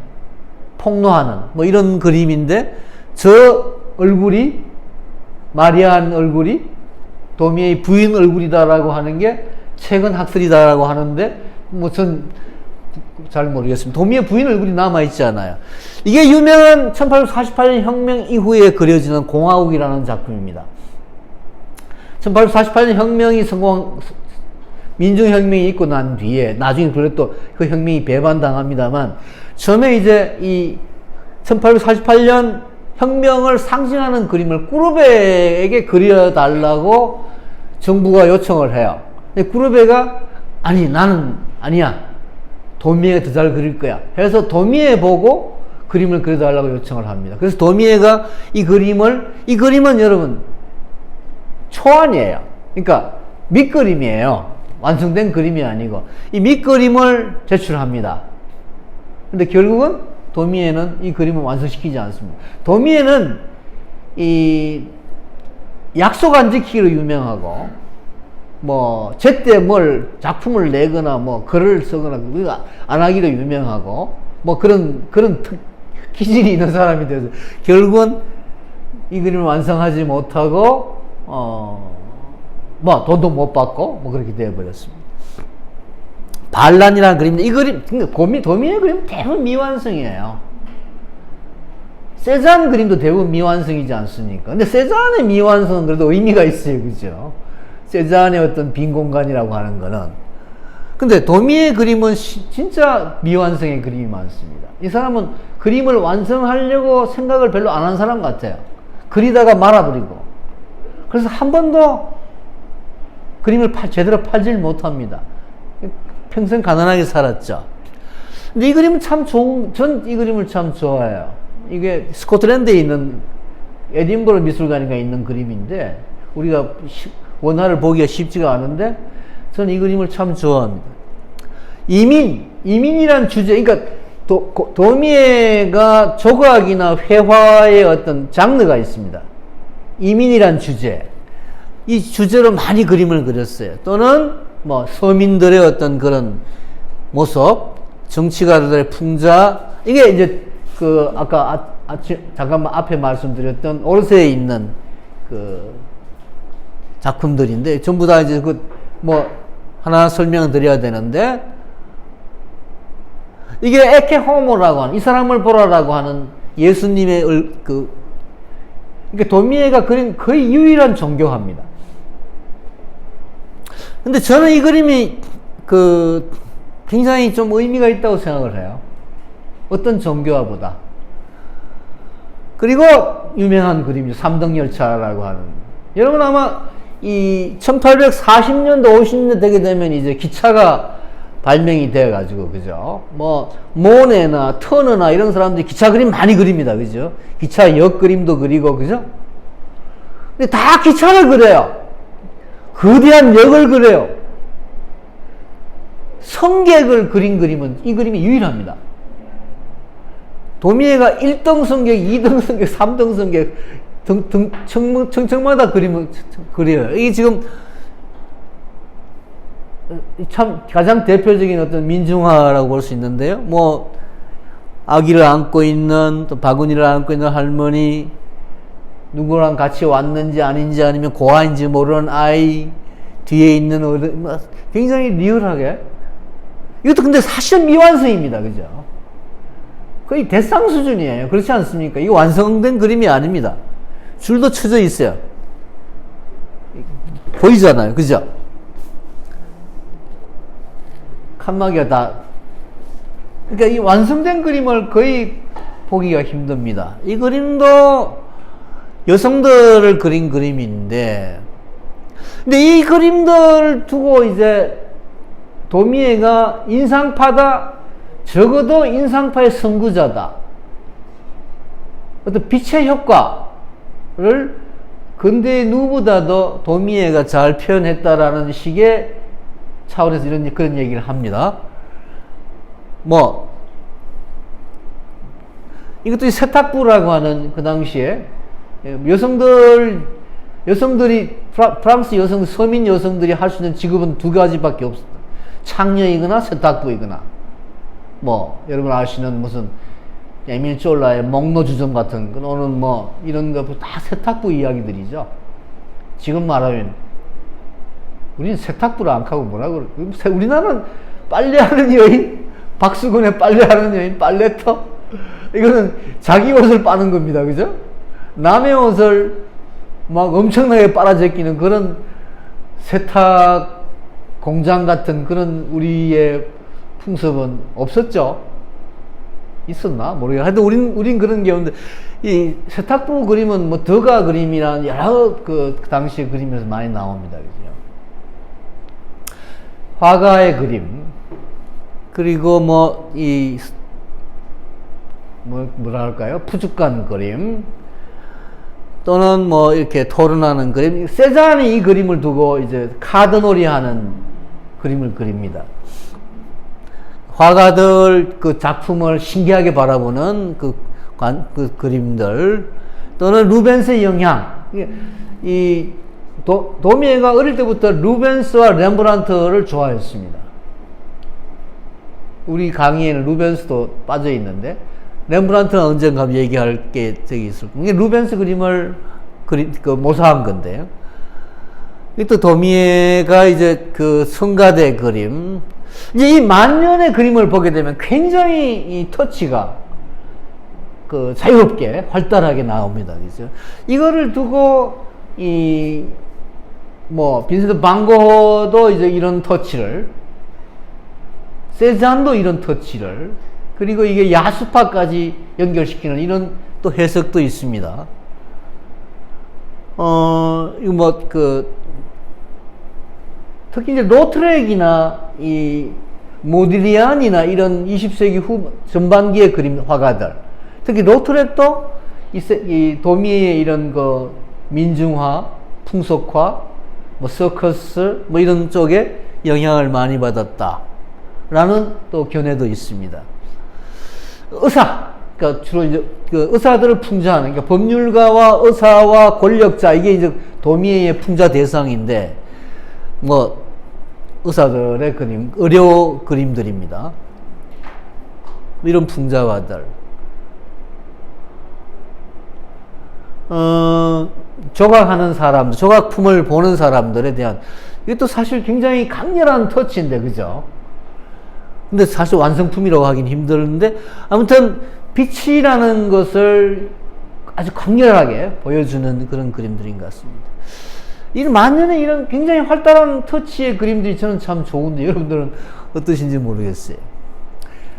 폭로하는 뭐 이런 그림인데, 저 얼굴이, 마리안 얼굴이 도미에의 부인 얼굴이다라고 하는 게 최근 학설이다라고 하는데, 뭐 전 잘 모르겠습니다. 도미에 부인 얼굴이 남아있지 않아요. 이게 유명한 1848년 혁명 이후에 그려지는 공화국이라는 작품입니다. 1848년 혁명이 민중혁명이 있고 난 뒤에, 나중에 그래 또 그 혁명이 배반당합니다만, 처음에 이제 이 1848년 혁명을 상징하는 그림을 꾸르베에게 그려달라고 정부가 요청을 해요. 근데 꾸르베가, 아니, 나는 아니야. 도미에가 더 잘 그릴 거야. 그래서 도미에 보고 그림을 그려달라고 요청을 합니다. 그래서 도미에가 이 그림은 여러분, 초안이에요. 그러니까 밑그림이에요. 완성된 그림이 아니고. 이 밑그림을 제출합니다. 근데 결국은 도미에는 이 그림을 완성시키지 않습니다. 도미에는 이 약속 안 지키기로 유명하고, 뭐 제때 뭘 작품을 내거나 뭐 글을 쓰거나 그거 안 하기로 유명하고, 뭐 그런 기질이 있는 사람이 돼서 결국은 이 그림을 완성하지 못하고 뭐 돈도 못 받고 뭐 그렇게 되어버렸습니다. 반란이라는 그림인데, 이 그림 도미의 그림은 대부분 미완성이에요. 세잔 그림도 대부분 미완성이지 않습니까? 근데 세잔의 미완성은 그래도 의미가 있어요, 그죠? 세잔의 어떤 빈 공간이라고 하는 거는. 근데 도미의 그림은 진짜 미완성의 그림이 많습니다. 이 사람은 그림을 완성하려고 생각을 별로 안 한 사람 같아요. 그리다가 말아버리고. 그래서 한 번도 그림을 제대로 팔질 못합니다. 평생 가난하게 살았죠. 근데 이 그림은 전 이 그림을 참 좋아해요. 이게 스코틀랜드에 있는 에딘버러 미술관에 있는 그림인데, 우리가 원화를 보기가 쉽지가 않은데, 저는 이 그림을 참 좋아합니다. 이민이란 주제, 그러니까 도미에가 조각이나 회화의 어떤 장르가 있습니다. 이민이란 주제, 이 주제로 많이 그림을 그렸어요. 또는 뭐 서민들의 어떤 그런 모습, 정치가들의 풍자, 이게 이제 그 아까 잠깐만 앞에 말씀드렸던 오르세에 있는 그 작품들인데, 전부 다 이제 그 뭐 하나 설명드려야 되는데, 이게 에케 호모라고 하는, 이 사람을 보라라고 하는 예수님의 그러니까 도미에가 그린 거의 유일한 종교화입니다. 근데 저는 이 그림이 굉장히 좀 의미가 있다고 생각을 해요. 어떤 종교화보다. 그리고 유명한 그림이죠. 삼등열차라고 하는. 여러분 아마 이 1840년도 50년대 되게 되면 이제 기차가 발명이 되어가지고, 그죠? 뭐 모네나 터너나 이런 사람들이 기차 그림 많이 그립니다, 그죠? 기차 역 그림도 그리고, 그죠? 근데 다 기차를 그려요. 거대한 역을 그려요. 성객을 그린 그림은 이 그림이 유일합니다. 도미에가 1등 성객, 2등 성객, 3등 성객 청청마다 그림을 그려요. 이게 지금 참 가장 대표적인 어떤 민중화라고 볼 수 있는데요. 뭐 아기를 안고 있는, 또 바구니를 안고 있는 할머니, 누구랑 같이 왔는지 아닌지, 아니면 고아인지 모르는 아이, 뒤에 있는 어른, 굉장히 리얼하게. 이것도 근데 사실 미완성입니다, 그죠? 거의 대상 수준이에요. 그렇지 않습니까? 이거 완성된 그림이 아닙니다. 줄도 쳐져 있어요. 보이잖아요, 그죠? 칸막이가 다. 그러니까 이 완성된 그림을 거의 보기가 힘듭니다. 이 그림도 여성들을 그린 그림인데, 근데 이 그림들을 두고 이제 도미에가 인상파다, 적어도 인상파의 선구자다, 어떤 빛의 효과를 근대의 누구보다도 도미에가 잘 표현했다라는 식의 차원에서 그런 얘기를 합니다. 뭐 이것도 세탁부라고 하는, 그 당시에 여성들이 프랑스 여성, 서민 여성들이 할 수 있는 직업은 두 가지밖에 없습니다. 창녀이거나 세탁부이거나, 뭐 여러분 아시는 무슨 에밀 졸라의 목노주점 같은 그런 뭐 이런 거 다 세탁부 이야기들이죠. 지금 말하면 우리는 세탁부를 안 하고 뭐라 그래? 우리나라는 빨래하는 여인, 박수건에 빨래하는 여인, 빨래터, 이거는 자기 옷을 빠는 겁니다, 그죠? 남의 옷을 막 엄청나게 빨아제끼는 그런 세탁 공장 같은 그런 우리의 풍습은 없었죠? 있었나? 모르겠어요. 하여튼 우린 그런 게 없는데, 이 세탁부 그림은 뭐 더가 그림이란 여러 그 당시의 그림에서 많이 나옵니다, 그죠? 화가의 그림, 그리고 뭐라 할까요? 푸죽한 그림, 또는 뭐 이렇게 토론하는 그림. 세잔이 이 그림을 두고 이제 카드놀이 하는 그림을 그립니다. 화가들 그 작품을 신기하게 바라보는 그 그림들, 또는 루벤스의 영향. 이 도미에가 어릴 때부터 루벤스와 렘브란트를 좋아했습니다. 우리 강의에는 루벤스도 빠져 있는데 렘브란트는 언젠가 얘기할 게 저기 있을 거예요. 이게 루벤스 그림을 모사한 건데요. 또 도미에가 이제 그 성가대 그림, 이제 이 만년의 그림을 보게 되면 굉장히 이 터치가 그 자유롭게 활달하게 나옵니다. 그죠? 이거를 두고 빈센트 반 고흐도 이제 이런 터치를, 세잔도 이런 터치를, 그리고 이게 야수파까지 연결시키는 이런 또 해석도 있습니다. 특히 이제 로트렉이나 이 모디리안이나 이런 20세기 전반기의 그림 화가들, 특히 로트렉도 이 도미의 이런 그 민중화, 풍속화, 서커스, 이런 쪽에 영향을 많이 받았다라는 또 견해도 있습니다. 그러니까 주로 이제 그 의사들을 풍자하는, 그러니까 법률가와 의사와 권력자, 이게 이제 도미에의 풍자 대상인데, 의사들의 그림, 의료 그림들입니다. 이런 풍자가들. 조각하는 사람들, 조각품을 보는 사람들에 대한, 이것도 사실 굉장히 강렬한 터치인데, 그죠? 근데 사실 완성품이라고 하긴 힘드는데, 아무튼 빛이라는 것을 아주 강렬하게 보여주는 그런 그림들인 것 같습니다. 이 만년에 이런 굉장히 활달한 터치의 그림들이 저는 참 좋은데, 여러분들은 어떠신지 모르겠어요.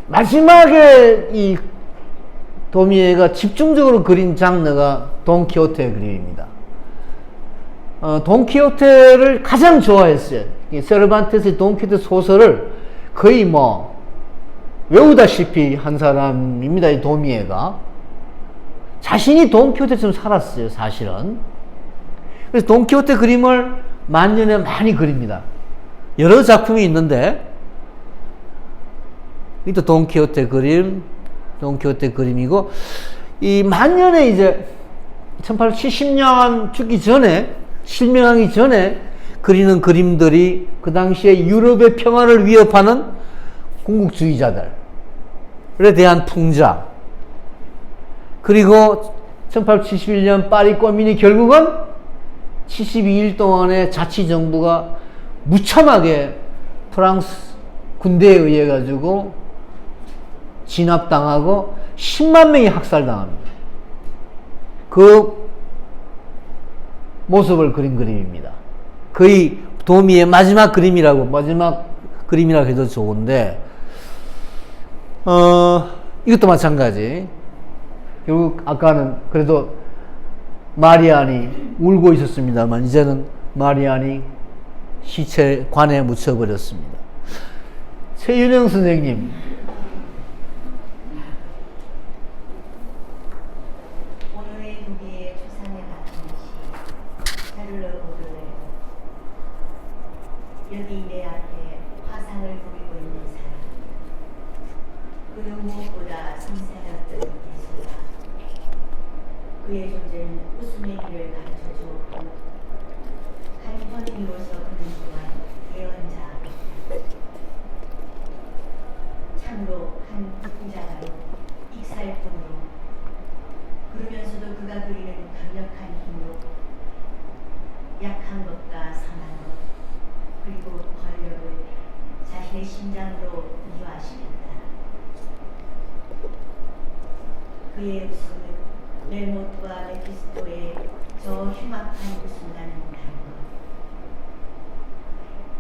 마지막에 이 도미에가 집중적으로 그린 장르가 돈키호테의 그림입니다. 돈키호테를 가장 좋아했어요. 세르반테스의 돈키호테 소설을 거의 외우다시피 한 사람입니다. 이 도미에가. 자신이 돈키호테처럼 살았어요, 사실은. 그래서 돈키호테 그림을 만년에 많이 그립니다. 여러 작품이 있는데, 이또 돈키호테 그림이고, 이 만년에 이제 1870년 죽기 전에, 실명하기 전에 그리는 그림들이 그 당시에 유럽의 평화를 위협하는 군국주의자들에 대한 풍자, 그리고 1871년 파리 꼬민이 결국은 72일 동안의 자치정부가 무참하게 프랑스 군대에 의해 가지고 진압당하고 10만 명이 학살당합니다. 그 모습을 그린 그림입니다. 거의 도미의 마지막 그림이라고 해도 좋은데, 이것도 마찬가지. 결국 아까는 그래도 마리안이 울고 있었습니다만, 이제는 마리안이 시체 관에 묻혀버렸습니다. 최윤영 선생님.
오늘의 도미의 초상에 같은 시 샤를로 보들레. 여기 내 앞에 화상을 부리고 있는 사람, 그는 무엇보다 섬세하였던 예술가. 그의 존재는 웃음의 길을 가르쳐 주었고, 한 현인으로서 그는 또한 예언자, 참으로 한 부자가로 익살뿐으로, 그러면서도 그가 그리는 강력한 힘으로 약한 것과 상한 것, 그리고 권력을 자신의 심장으로 이화시켰다. 그의 웃음은 멜모트와 메피스토의 저 흉악한 웃음과는 다른 것.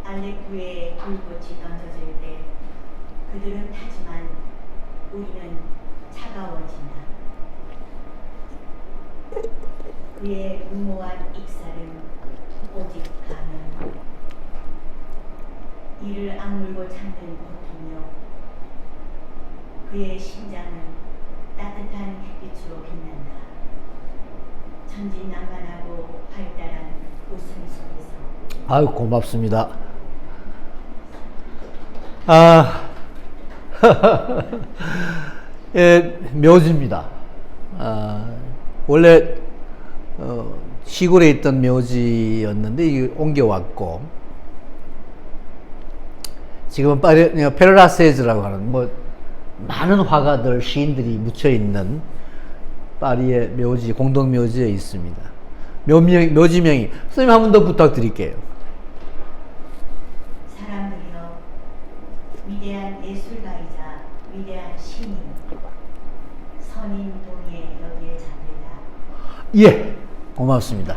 알레쿠의 불꽃이 던져질 때 그들은 타지만 우리는 차가워진다. 그의 무모한 익살은 오직 가면, 이를 악물고 참는 고통력. 그의 심장은 따뜻한 햇빛으로 빛난다. 천진난만하고 활달한 웃음 속에서.
아유, 고맙습니다. 예, 묘지입니다. 원래 시골에 있던 묘지였는데 이게 옮겨왔고, 지금은 페르라세즈라고 하는 많은 화가들, 시인들이 묻혀 있는 파리의 묘지, 공동 묘지에 있습니다. 묘지명이 선생님 한 번 더 부탁드릴게요.
사람들이여, 위대한 예술가이자 위대한 시인, 선인 동의에 여기에 잡니다.
예, 고맙습니다.